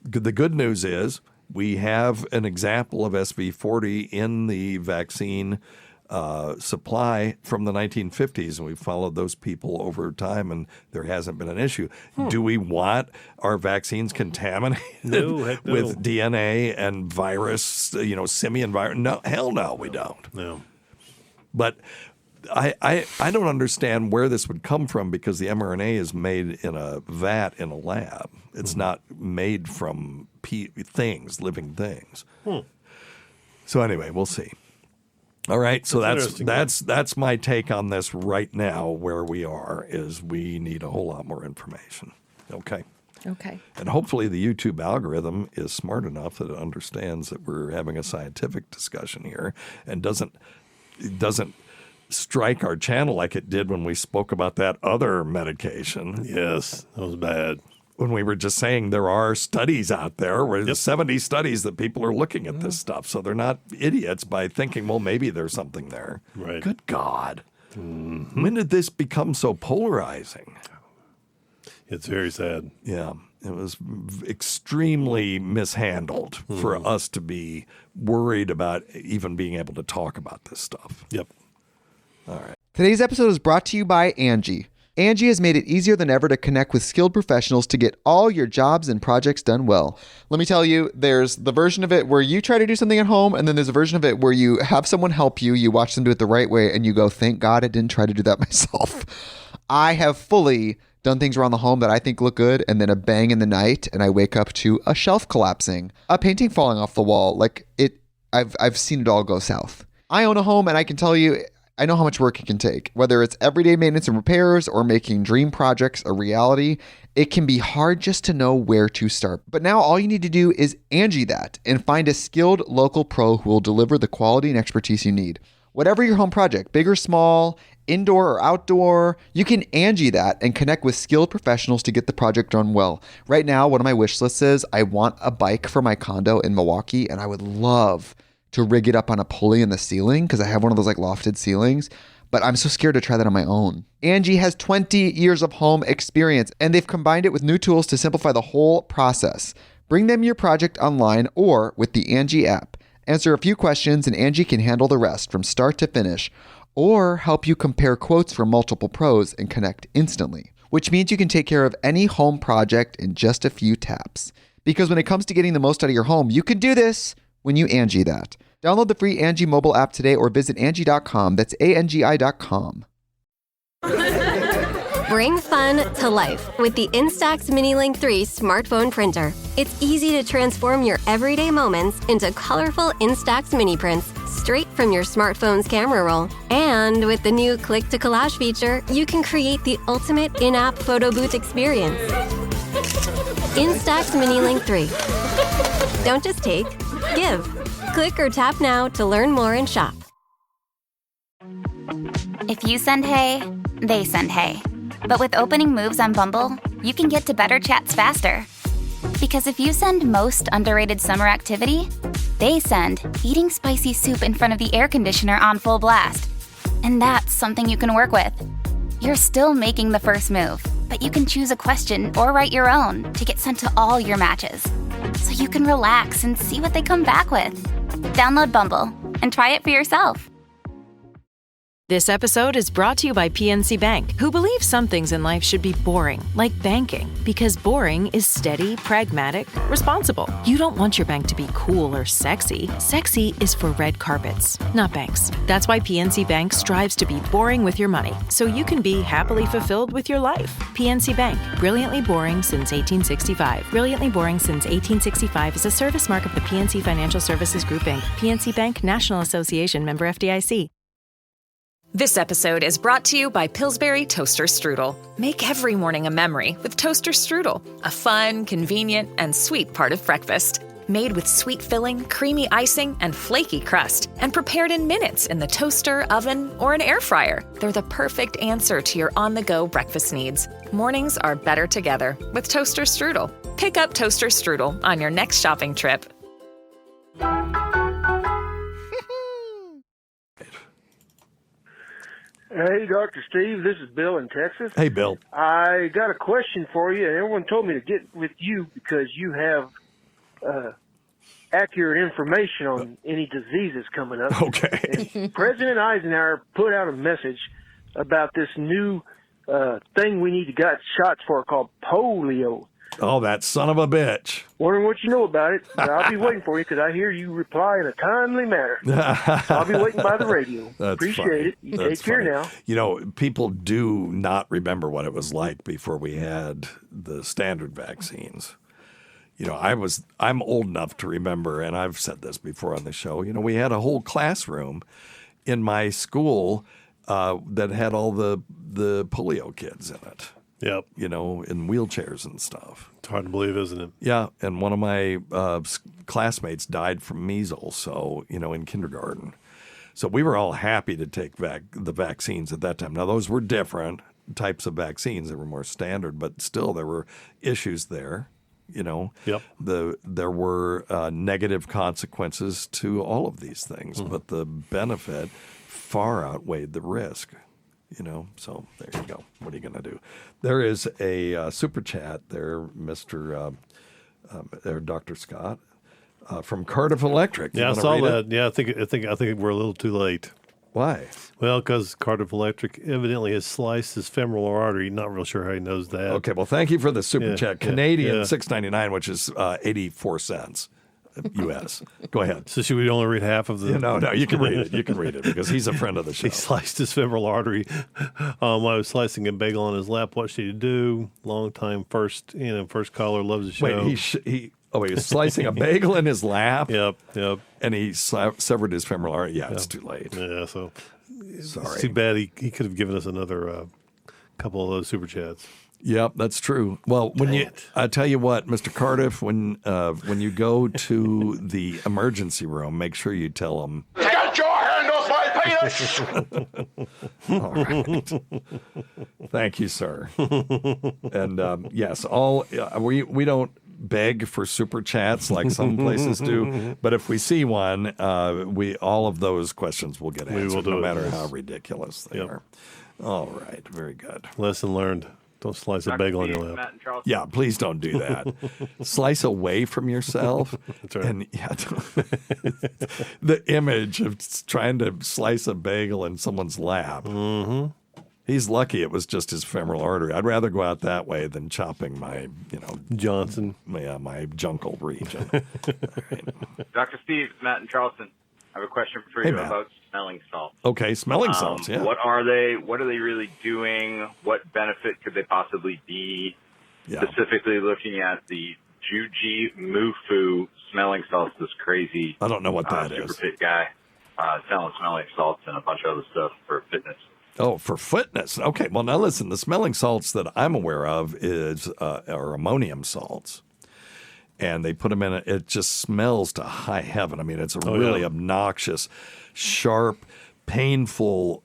The good news is we have an example of SV40 in the vaccine supply from the 1950s, and we've followed those people over time, and there hasn't been an issue. Do we want our vaccines contaminated with DNA and virus, simian virus? No, hell no, we don't. No. But I don't understand where this would come from, because the mRNA is made in a vat in a lab. It's not made from living things. So anyway, we'll see. All right, so that's my take on this right now. Where we are is we need a whole lot more information. Okay. And hopefully the YouTube algorithm is smart enough that it understands that we're having a scientific discussion here and doesn't strike our channel like it did when we spoke about that other medication. Yes, that was bad. When we were just saying there are studies out there, where there's 70 studies that people are looking at this stuff. So they're not idiots by thinking, well, maybe there's something there. Right. Good God. When did this become so polarizing? It's very sad. Yeah. It was extremely mishandled for us to be worried about even being able to talk about this stuff. Yep. All right. Today's episode is brought to you by Angie. Angie has made it easier than ever to connect with skilled professionals to get all your jobs and projects done well. Let me tell you, there's the version of it where you try to do something at home, and then there's a version of it where you have someone help you, you watch them do it the right way, and you go, thank God I didn't try to do that myself. I have fully done things around the home that I think look good, and then a bang in the night, and I wake up to a shelf collapsing, a painting falling off the wall. I've seen it all go south. I own a home, and I can tell you, I know how much work it can take. Whether it's everyday maintenance and repairs or making dream projects a reality, it can be hard just to know where to start. But now all you need to do is Angie that and find a skilled local pro who will deliver the quality and expertise you need. Whatever your home project, big or small, indoor or outdoor, you can Angie that and connect with skilled professionals to get the project done well. Right now, one of my wish lists is I want a bike for my condo in Milwaukee, and I would love to rig it up on a pulley in the ceiling because I have one of those lofted ceilings, but I'm so scared to try that on my own. Angie has 20 years of home experience, and they've combined it with new tools to simplify the whole process. Bring them your project online or with the Angie app. Answer a few questions and Angie can handle the rest from start to finish, or help you compare quotes from multiple pros and connect instantly, which means you can take care of any home project in just a few taps. Because when it comes to getting the most out of your home, you can do this when you Angie that. Download the free Angie mobile app today or visit Angie.com. That's ANGI.com. Bring fun to life with the Instax Mini-Link 3 smartphone printer. It's easy to transform your everyday moments into colorful Instax mini prints straight from your smartphone's camera roll. And with the new Click to Collage feature, you can create the ultimate in-app photo booth experience. Instax Mini-Link 3. Don't just take, give. Click or tap now to learn more and shop. If you send hey, they send hey. But with opening moves on Bumble, you can get to better chats faster. Because if you send most underrated summer activity, they send eating spicy soup in front of the air conditioner on full blast. And that's something you can work with. You're still making the first move, but you can choose a question or write your own to get sent to all your matches. So you can relax and see what they come back with. Download Bumble and try it for yourself. This episode is brought to you by PNC Bank, who believes some things in life should be boring, like banking, because boring is steady, pragmatic, responsible. You don't want your bank to be cool or sexy. Sexy is for red carpets, not banks. That's why PNC Bank strives to be boring with your money, so you can be happily fulfilled with your life. PNC Bank, brilliantly boring since 1865. Brilliantly boring since 1865 is a service mark of the PNC Financial Services Group, Inc. PNC Bank, National Association, member FDIC. This episode is brought to you by Pillsbury Toaster Strudel. Make every morning a memory with Toaster Strudel, a fun, convenient, and sweet part of breakfast. Made with sweet filling, creamy icing, and flaky crust, and prepared in minutes in the toaster, oven, or an air fryer. They're the perfect answer to your on-the-go breakfast needs. Mornings are better together with Toaster Strudel. Pick up Toaster Strudel on your next shopping trip. Hey, Dr. Steve, this is Bill in Texas. Hey, Bill. I got a question for you, and everyone told me to get with you because you have accurate information on any diseases coming up. Okay. And President Eisenhower put out a message about this new thing we need to get shots for called polio. Oh, that son of a bitch. Wondering what you know about it. I'll be waiting for you because I hear you reply in a timely manner. I'll be waiting by the radio. That's Appreciate funny. it. You That's take care funny. now. You know, people do not remember what it was like before we had the standard vaccines. You know, I'm old enough to remember, and I've said this before on the show, you know, we had a whole classroom in my school that had all the polio kids in it. Yep. You know, in wheelchairs and stuff. It's hard to believe, isn't it? Yeah, and one of my classmates died from measles, so, you know, in kindergarten. So we were all happy to take the vaccines at that time. Now, those were different types of vaccines. They were more standard, but still there were issues there, you know. Yep. There were negative consequences to all of these things, but the benefit far outweighed the risk. You know, so there you go. What are you going to do? There is a super chat there, Mr. Dr. Scott from Cardiff Electric. Yeah, I saw that. Yeah, I think we're a little too late. Why? Well, because Cardiff Electric evidently has sliced his femoral artery. Not real sure how he knows that. Okay, well, thank you for the super chat. Canadian yeah. $6.99, which is 84 cents U.S. Go ahead. So should we only read half of the... No, you can read it. You can read it because he's a friend of the show. He sliced his femoral artery while I was slicing a bagel on his lap. What should he do? Long time first caller, loves the show. Wait, he was slicing a bagel in his lap? Yep. And he severed his femoral artery? Yeah, it's too late. Yeah, so... Sorry. It's too bad he could have given us another couple of those super chats. Yep, that's true. Well, I tell you what, Mr. Cardiff, when you go to the emergency room, make sure you tell them. Get your hand off my penis! All right. Thank you, sir. And yes, we don't beg for super chats like some places do, but if we see one, all of those questions will get answered, no matter how ridiculous they are. All right, very good. Lesson learned. Don't slice a bagel on your lap. Yeah, please don't do that. Slice away from yourself. That's right. And the image of trying to slice a bagel in someone's lap. Mm-hmm. He's lucky it was just his femoral artery. I'd rather go out that way than chopping my, Johnson. My junkle region. Dr. Steve, Matt in Charleston. I have a question for you about smelling salts. Okay, smelling salts, yeah. What are they? What are they really doing? What benefit could they possibly be? Yeah. Specifically looking at the Juji Mufu smelling salts, this crazy I don't know what that super is. fit guy selling smelling salts and a bunch of other stuff for fitness. Oh, for fitness. Okay, well, now listen, the smelling salts that I'm aware of are ammonium salts. And they put them in it just smells to high heaven. I mean, it's a really obnoxious, sharp, painful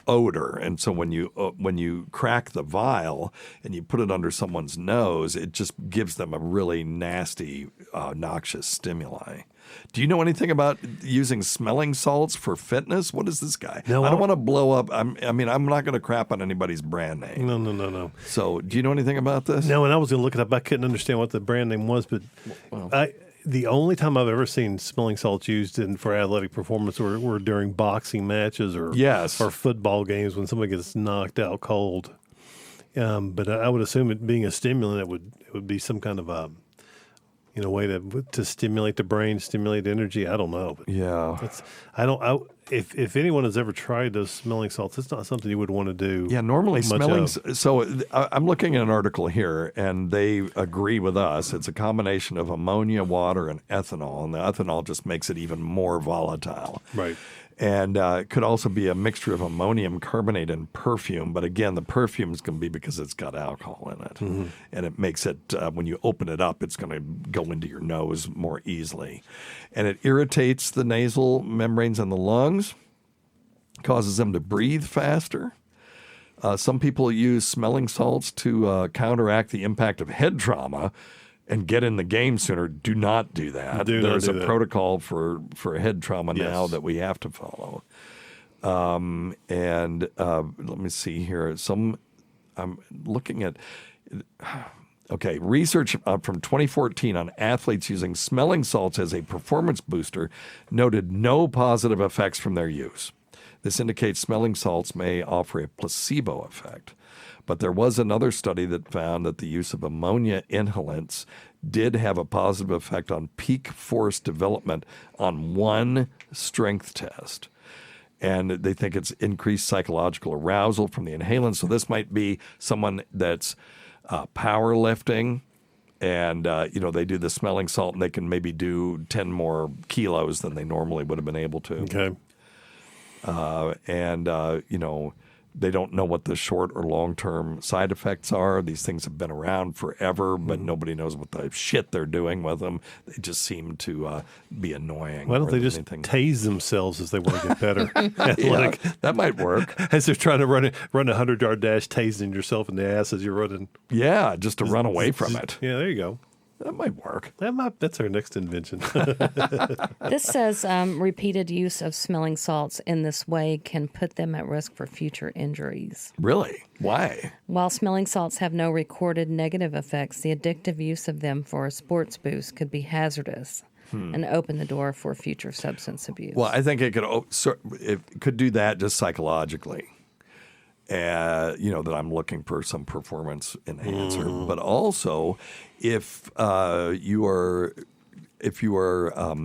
odor. And so when you crack the vial and you put it under someone's nose, it just gives them a really nasty, noxious stimuli. Do you know anything about using smelling salts for fitness? What is this guy? No, I don't want to blow up. I'm not going to crap on anybody's brand name. No. So, do you know anything about this? No, and I was going to look it up. I couldn't understand what the brand name was, but the only time I've ever seen smelling salts used for athletic performance were during boxing matches or football games when somebody gets knocked out cold. But I would assume it being a stimulant, it would be some kind of a way to stimulate the brain, stimulate energy. I don't know. But if anyone has ever tried those smelling salts, it's not something you would want to do. Yeah, normally smelling. So I'm looking at an article here, and they agree with us. It's a combination of ammonia, water, and ethanol, and the ethanol just makes it even more volatile. Right. And it could also be a mixture of ammonium carbonate and perfume. But again, the perfume is going to be because it's got alcohol in it. Mm-hmm. And it makes it, when you open it up, it's going to go into your nose more easily. And it irritates the nasal membranes in the lungs, causes them to breathe faster. Some people use smelling salts to counteract the impact of head trauma and get in the game sooner. Do not do that. There's a protocol for head trauma now that we have to follow. And let me see here. I'm looking at research from 2014 on athletes using smelling salts as a performance booster noted no positive effects from their use. This indicates smelling salts may offer a placebo effect. But there was another study that found that the use of ammonia inhalants did have a positive effect on peak force development on one strength test. And they think it's increased psychological arousal from the inhalant. So this might be someone that's powerlifting and, they do the smelling salt and they can maybe do 10 more kilos than they normally would have been able to. Okay. They don't know what the short or long-term side effects are. These things have been around forever, but nobody knows what the shit they're doing with them. They just seem to be annoying. Why don't they just tase themselves as they want to get better? That might work. As they're trying to run a 100-yard dash, tasing yourself in the ass as you're running. Yeah, just to run away from it. Yeah, there you go. That might work. That's our next invention. This says repeated use of smelling salts in this way can put them at risk for future injuries. Really? Why? While smelling salts have no recorded negative effects, the addictive use of them for a sports boost could be hazardous. and open the door for future substance abuse. Well, I think it could do that just psychologically. That I'm looking for some performance enhancer, but also if you are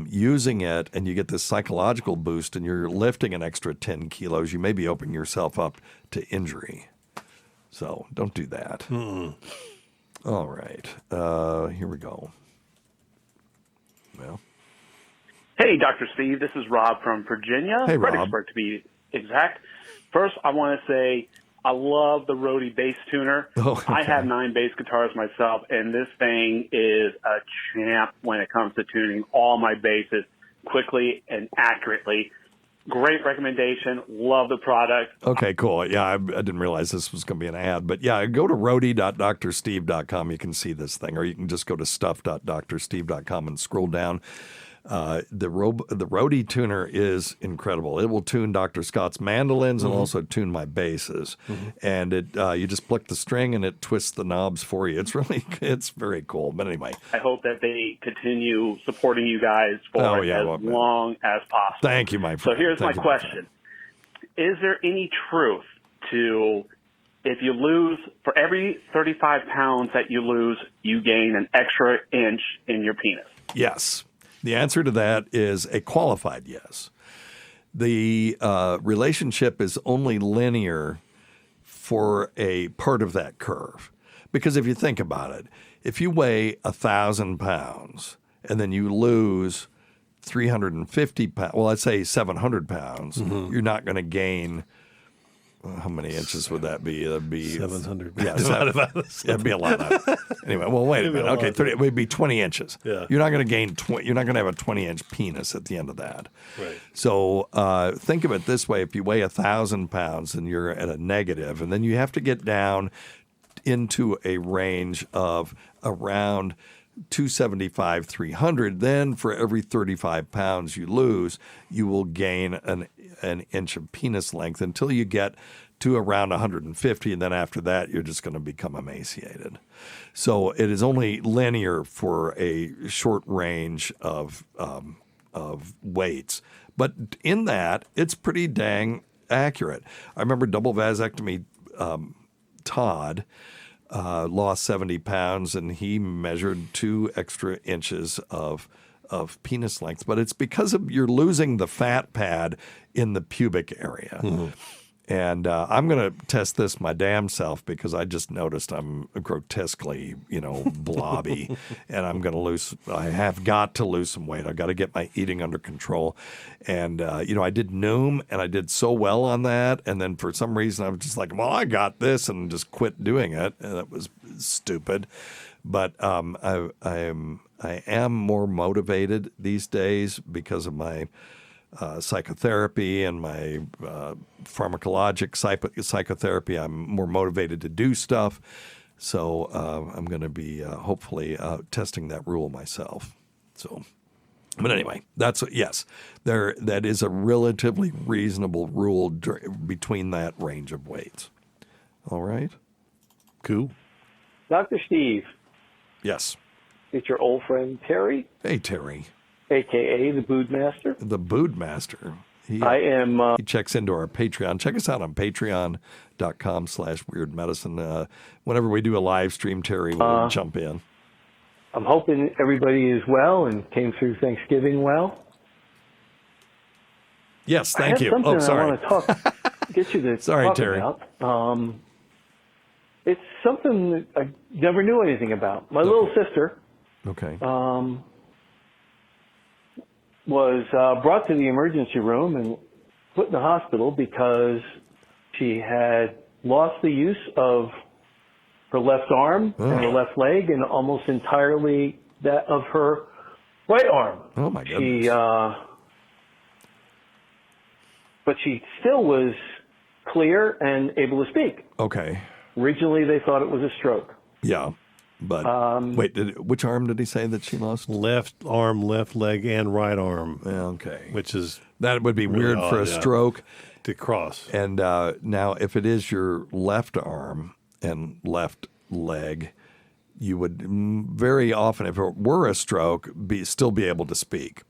using it and you get this psychological boost and you're lifting an extra 10 kilos, you may be opening yourself up to injury. So don't do that. All right, here we go. Well, hey, Dr. Steve, this is Rob from Virginia, Hey, Rob. Fredericksburg to be exact. First, I want to say I love the Rode bass tuner. Oh, okay. I have 9 bass guitars myself, and this thing is a champ when it comes to tuning all my basses quickly and accurately. Great recommendation. Love the product. Okay, cool. Yeah, I didn't realize this was going to be an ad. But yeah, go to roadie.drsteve.com. You can see this thing. Or you can just go to stuff.drsteve.com and scroll down. The Roadie tuner is incredible. It will tune Dr. Scott's mandolins and also tune my basses. And you just pluck the string and it twists the knobs for you. It's very cool. But anyway. I hope that they continue supporting you guys for long as possible. Thank you, my friend. So here's my question. Is there any truth to if you lose, for every 35 pounds that you lose, you gain an extra inch in your penis? Yes. The answer to that is a qualified yes. The relationship is only linear for a part of that curve. Because if you think about it, if you weigh 1,000 pounds and then you lose 350 pounds, well, let's say 700 pounds, you're not going to gain. How many inches would that be? That'd be 700. Yeah, that'd be a lot. Anyway, well, wait a minute. Okay, 30, it would be 20 inches. Yeah. You're not going to gain. You're not going to have a 20-inch penis at the end of that. Right. So think of it this way: if you weigh 1,000 pounds and you're at a negative, and then you have to get down into a range of around 275, 300, then for every 35 pounds you lose, you will gain an inch of penis length until you get to around 150, and then after that, you're just going to become emaciated. So it is only linear for a short range of weights. But in that, it's pretty dang accurate. I remember double vasectomy Todd lost 70 pounds, and he measured 2 extra inches of penis length. But it's because of you're losing the fat pad in the pubic area. And I'm going to test this my damn self because I just noticed I'm grotesquely, blobby, and I have got to lose some weight. I've got to get my eating under control. And, I did Noom, and I did so well on that. And then for some reason, I was just like, well, I got this, and just quit doing it. And that was stupid. But I am more motivated these days because of my psychotherapy and my pharmacologic psychotherapy. I'm more motivated to do stuff. So I'm going to be hopefully testing that rule myself. So, but anyway, that is a relatively reasonable rule between that range of weights. All right. Cool. Dr. Steve. Yes. It's your old friend Terry. Hey, Terry. AKA the Boodmaster. The Boodmaster. He checks into our Patreon. Check us out on patreon.com/weirdmedicine. Whenever we do a live stream, Terry will jump in. I'm hoping everybody is well and came through Thanksgiving well. Yes, thank you. I have sorry. I want to get you to sorry, talk Terry. about. It's something that I never knew anything about. My little sister. Okay. Was brought to the emergency room and put in the hospital because she had lost the use of her left arm and her left leg and almost entirely that of her right arm. Oh, my goodness. But she still was clear and able to speak. Okay. Originally, they thought it was a stroke. Yeah. But wait, which arm did he say that she lost? Left arm, left leg, and right arm. Okay. Which is that would be really weird for a stroke to cross. And now, if it is your left arm and left leg, you would very often, if it were a stroke, still be able to speak.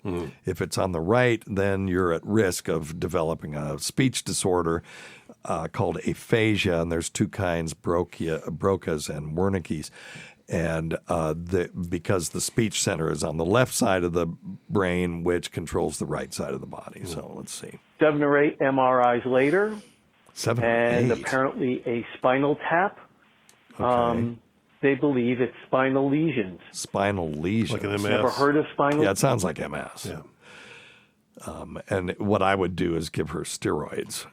If it's on the right, then you're at risk of developing a speech disorder called aphasia, and there's two kinds, Broca's and Wernicke's. And because the speech center is on the left side of the brain, which controls the right side of the body. So let's see. 7 or 8 MRIs later. 7 or 8. And apparently a spinal tap. Okay. They believe it's spinal lesions. Spinal lesions. Like an MS. Never heard of spinal? Yeah, it sounds like MS. Yeah. And what I would do is give her steroids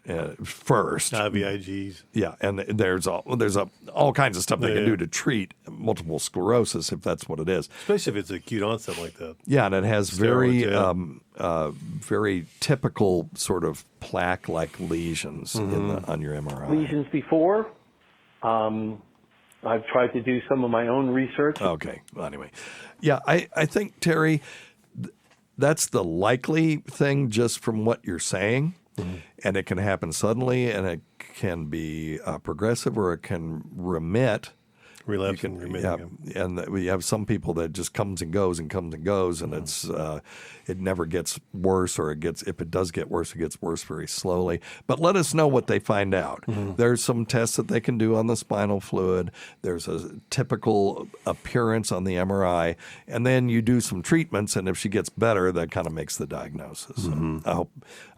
first. IVIGs. Yeah, and there's all kinds of stuff they can do to treat multiple sclerosis if that's what it is. Especially if it's acute onset like that. Yeah, and it has Steroids, very typical sort of plaque-like lesions on your MRI. Lesions before. I've tried to do some of my own research. Okay. Well, anyway, yeah, I think, Terry, that's the likely thing just from what you're saying. And it can happen suddenly, and it can be progressive, or it can remit. Relapse and remitting. Yeah, and we have some people that just comes and goes, and it's it never gets worse, or if it does get worse, it gets worse very slowly. But let us know what they find out. There's some tests that they can do on the spinal fluid. There's a typical appearance on the MRI, and then you do some treatments, and if she gets better, that kind of makes the diagnosis. I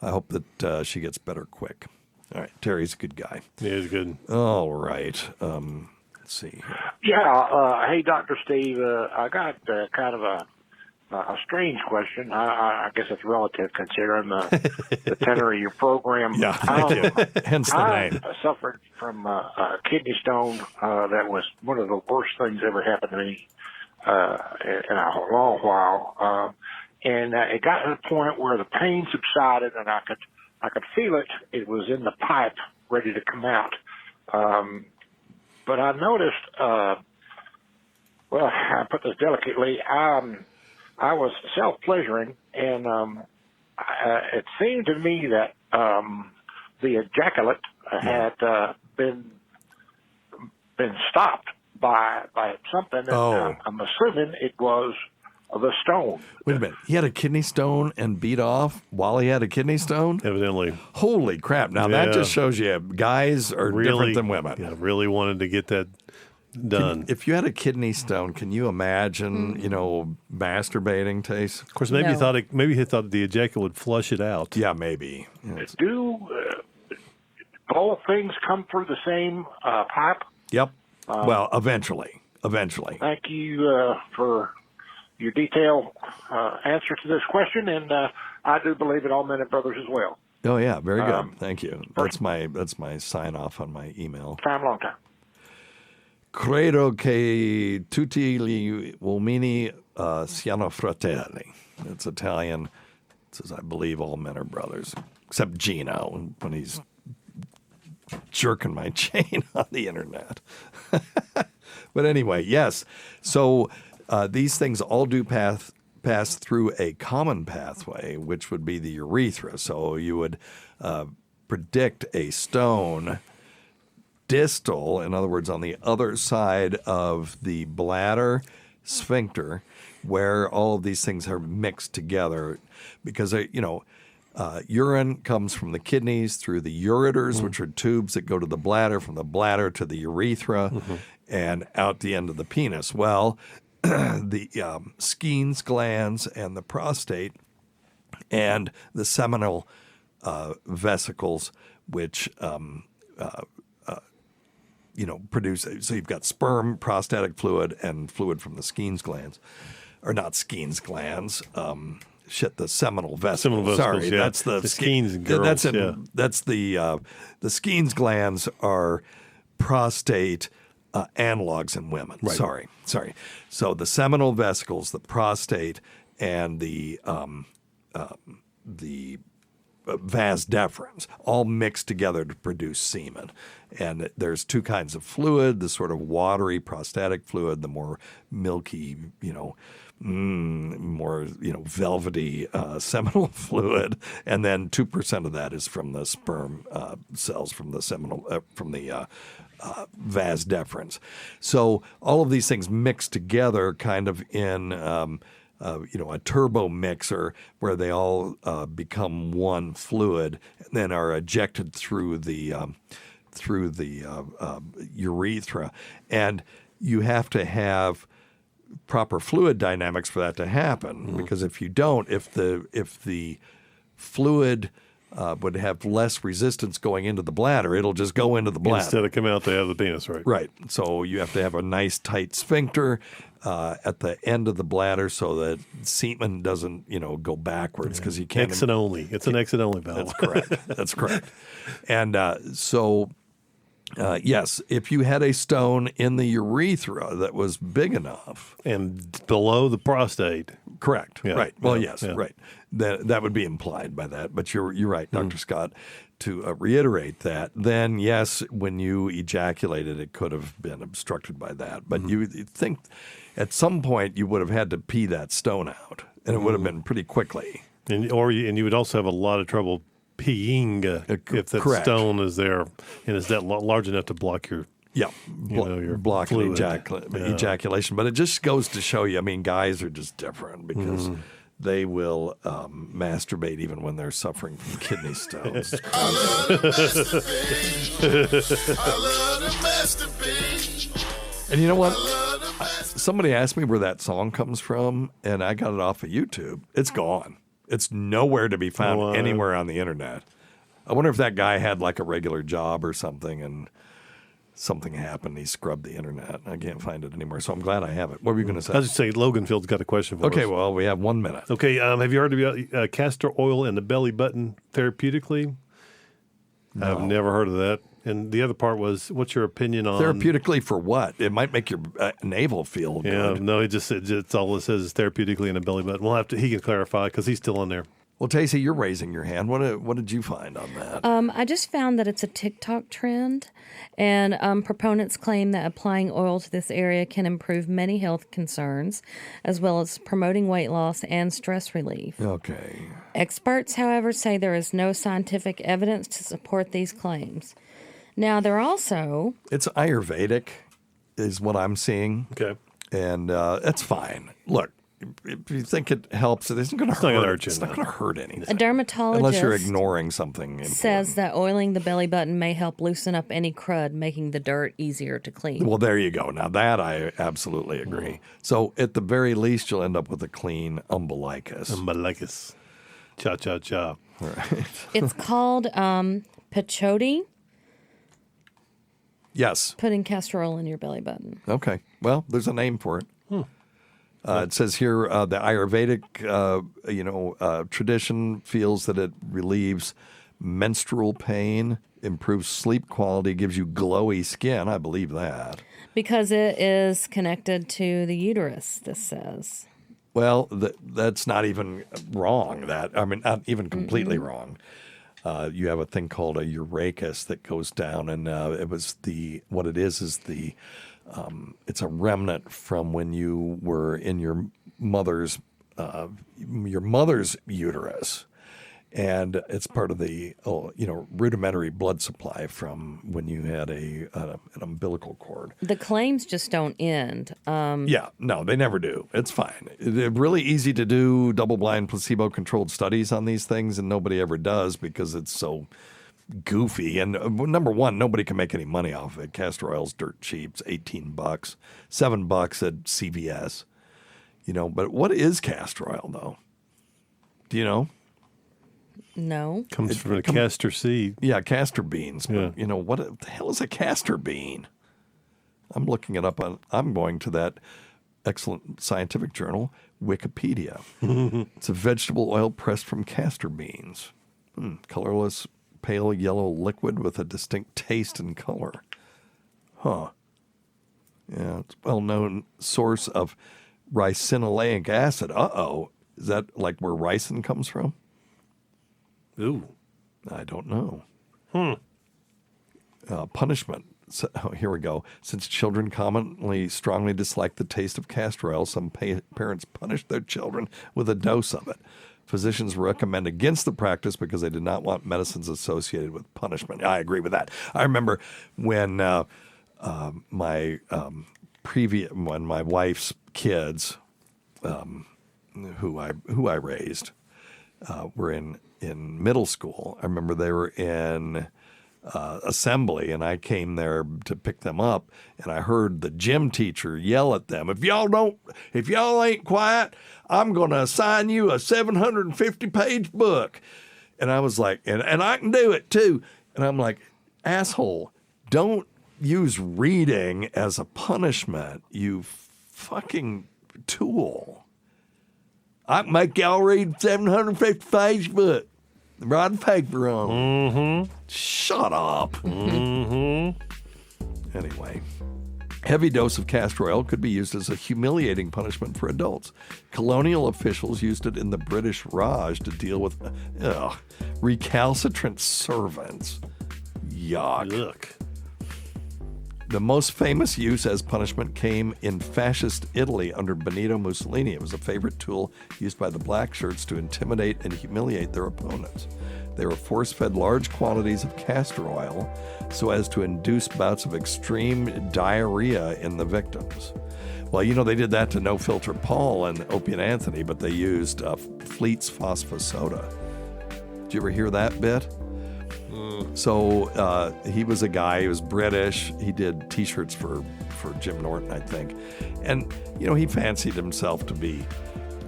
hope that she gets better quick. All right, Terry's a good guy. Yeah, he's good. All right. See. Yeah. Hey, Dr. Steve. I got kind of a strange question. I guess it's relative considering the tenor of your program. Yeah. Hence the name. I suffered from a kidney stone that was one of the worst things ever happened to me in a long while. And it got to the point where the pain subsided, and I could feel it. It was in the pipe, ready to come out. But I noticed, well, I put this delicately, I was self-pleasuring, and it seemed to me that the ejaculate had been stopped by something, and I'm assuming it was the stone. Wait a minute. He had a kidney stone and beat off while he had a kidney stone? Evidently. Holy crap. Now, that just shows you guys are different than women. Yeah, really wanted to get that done. If you had a kidney stone, can you imagine, masturbating, Tace? Of course, maybe he thought the ejaculate would flush it out. Yeah, maybe. Yes. Do all things come through the same pipe? Yep. Well, eventually. Thank you for your detailed answer to this question, and I do believe in all men and brothers as well. Oh yeah, very good. Thank you. That's my sign off on my email. Long time. Credo che tutti gli uomini siano fratelli. It's Italian. It says, I believe all men are brothers, except Gino when he's jerking my chain on the internet. But anyway, yes. So these things all do pass through a common pathway, which would be the urethra. So you would predict a stone distal, in other words, on the other side of the bladder sphincter, where all of these things are mixed together. Because, urine comes from the kidneys through the ureters, which are tubes that go to the bladder, from the bladder to the urethra, and out the end of the penis. Well, the Skene's glands and the prostate and the seminal vesicles, which produce. So you've got sperm, prostatic fluid, and fluid from the Skene's glands, or not Skene's glands. The seminal vesicles. Sorry, yeah. That's the Skene's girls. That's the Skene's glands are prostate analogs in women. Right. Sorry. So the seminal vesicles, the prostate, and the vas deferens all mixed together to produce semen. And there's two kinds of fluid: the sort of watery prostatic fluid, the more milky, more velvety seminal fluid, and then 2% of that is from the sperm cells from the seminal vas deferens. So all of these things mix together kind of in a turbo mixer where they all become one fluid and then are ejected through the urethra. And you have to have proper fluid dynamics for that to happen, because if you don't, if the fluid would have less resistance going into the bladder, it'll just go into the bladder. Instead of come out the end of the penis, right? Right. So you have to have a nice tight sphincter at the end of the bladder so that semen doesn't, go backwards, because you can't. Exit only. It's an exit only valve. That's correct. That's correct. And yes, if you had a stone in the urethra that was big enough and below the prostate, correct? Yeah. Right. Well, Yeah. yes, Yeah. right. That would be implied by that. But you're right, Dr. Scott. To reiterate that, then yes, when you ejaculated, it could have been obstructed by that. But you think at some point you would have had to pee that stone out, and it would have been pretty quickly. And you would also have a lot of trouble peeing if that correct. stone is there and is that large enough to block your your block fluid. ejaculation. But it just goes to show you, I mean, guys are just different because they will masturbate even when they're suffering from kidney stones. And you know what? Somebody asked me where that song comes from, and I got it off of YouTube. It's gone. It's nowhere to be found anywhere on the internet. I wonder if that guy had like a regular job or something, and something happened. He scrubbed the internet. I can't find it anymore, so I'm glad I have it. What were you going to say? I was just saying, Loganfield's got a question for us. Okay, well, we have 1 minute. Okay, have you heard about castor oil in the belly button therapeutically? No. I've never heard of that. And the other part was, what's your opinion on... Therapeutically for what? It might make your navel feel good. Yeah, no, it's all it says is therapeutically in the belly button. We'll have to. He can clarify because he's still in there. Well, Tacey, you're raising your hand. What did you find on that? I just found that it's a TikTok trend, and proponents claim that applying oil to this area can improve many health concerns, as well as promoting weight loss and stress relief. Okay. Experts, however, say there is no scientific evidence to support these claims. Now, they're also... It's Ayurvedic, is what I'm seeing. Okay. And that's fine. Look, if you think it helps, it isn't going to hurt. It's not going to hurt anything. A dermatologist unless you're ignoring something important. Says that oiling the belly button may help loosen up any crud, making the dirt easier to clean. Well, there you go. Now, that I absolutely agree. So, at the very least, you'll end up with a clean umbilicus. Umbilicus. Cha-cha-cha. Right. It's called Pachodi. Yes. Putting castor oil in your belly button. Okay. Well, there's a name for it. It says here the Ayurvedic, tradition feels that it relieves menstrual pain, improves sleep quality, gives you glowy skin. I believe that. Because it is connected to the uterus, this says. Well, that's not even wrong. Not even completely wrong. You have a thing called a urachus that goes down, and it's a remnant from when you were in your mother's uterus, and it's part of the rudimentary blood supply from when you had an umbilical cord. The claims just don't end. No, they never do. It's fine. They're really easy to do double-blind, placebo-controlled studies on these things, and nobody ever does because it's so goofy. And number one, nobody can make any money off of it. Castor oil's dirt cheap. It's $18, $7 at CVS. But what is castor oil, though? Do you know? No. Comes from a castor seed. Yeah, castor beans. Yeah. But, what the hell is a castor bean? I'm looking it up I'm going to that excellent scientific journal, Wikipedia. It's a vegetable oil pressed from castor beans. Colorless, pale yellow liquid with a distinct taste and color. Huh. Yeah, it's a well-known source of ricinoleic acid. Uh-oh. Is that like where ricin comes from? Ooh. I don't know. Punishment. So, here we go. Since children commonly strongly dislike the taste of castor oil, some parents punish their children with a dose of it. Physicians recommend against the practice because they do not want medicines associated with punishment. I agree with that. I remember when my when my wife's kids, who I raised, were in middle school. I remember they were in assembly, and I came there to pick them up, and I heard the gym teacher yell at them, if y'all ain't quiet, I'm going to assign you a 750-page book. And I was like, and I can do it too. And I'm like, asshole, don't use reading as a punishment, you fucking tool. I can make y'all read 750-page book. Write a paper on it. Mm-hmm. Shut up. Mm-hmm. Anyway, heavy dose of castor oil could be used as a humiliating punishment for adults. Colonial officials used it in the British Raj to deal with recalcitrant servants. Yuck. The most famous use as punishment came in fascist Italy under Benito Mussolini. It was a favorite tool used by the black shirts to intimidate and humiliate their opponents. They were force-fed large quantities of castor oil so as to induce bouts of extreme diarrhea in the victims. Well, they did that to No Filter Paul and Opie and Anthony, but they used Fleet's phosphosoda. Did you ever hear that bit? So he was a guy, he was British. He did T-shirts for Jim Norton, I think. And, he fancied himself to be,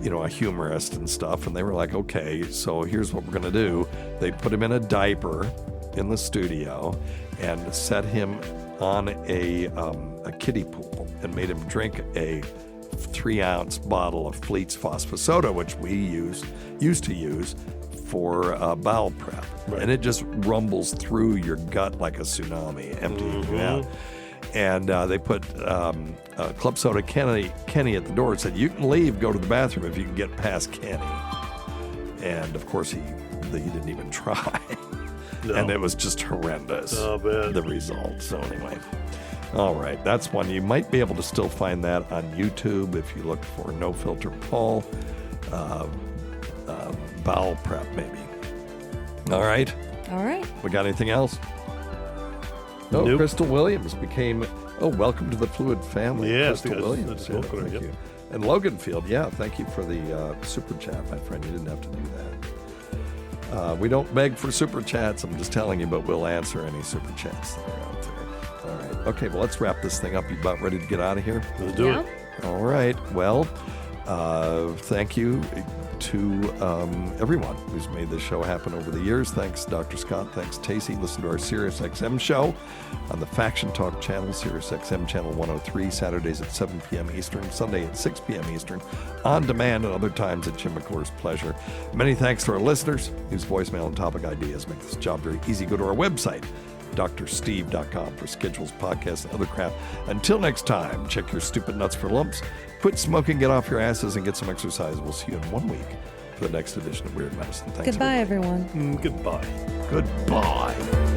a humorist and stuff. And they were like, okay, so here's what we're going to do. They put him in a diaper in the studio and set him on a kiddie pool and made him drink a 3-ounce bottle of Fleet's phosphosoda, which we used to use for bowel prep. Right. And it just rumbles through your gut like a tsunami, emptying you out. And they put Club Soda Kenny at the door and said, you can leave, go to the bathroom if you can get past Kenny. And of course he didn't even try. No. And it was just horrendous, the result. So anyway, all right, that's one. You might be able to still find that on YouTube if you look for No Filter Paul. Bowel prep, maybe. All right. We got anything else? No. Nope. Crystal Williams became. Welcome to the Fluid family. Yeah, Crystal Williams. Thank you. And Logan Field. Yeah, thank you for the super chat, my friend. You didn't have to do that. We don't beg for super chats. I'm just telling you, but we'll answer any super chats that are out there. All right. Okay. Well, let's wrap this thing up. You about ready to get out of here? Let's do it. All right. Well, thank you to everyone who's made this show happen over the years. Thanks, Dr. Scott. Thanks, Tacey. Listen to our SiriusXM show on the Faction Talk channel, SiriusXM channel 103, Saturdays at 7 p.m. Eastern, Sunday at 6 p.m. Eastern, on demand and other times at Jim McClure's pleasure. Many thanks to our listeners whose voicemail and topic ideas make this job very easy. Go to our website, drsteve.com, for schedules, podcasts, and other crap. Until next time, check your stupid nuts for lumps. Quit smoking, get off your asses, and get some exercise. We'll see you in 1 week for the next edition of Weird Medicine. Thanks. Goodbye, everyone. Goodbye. Goodbye.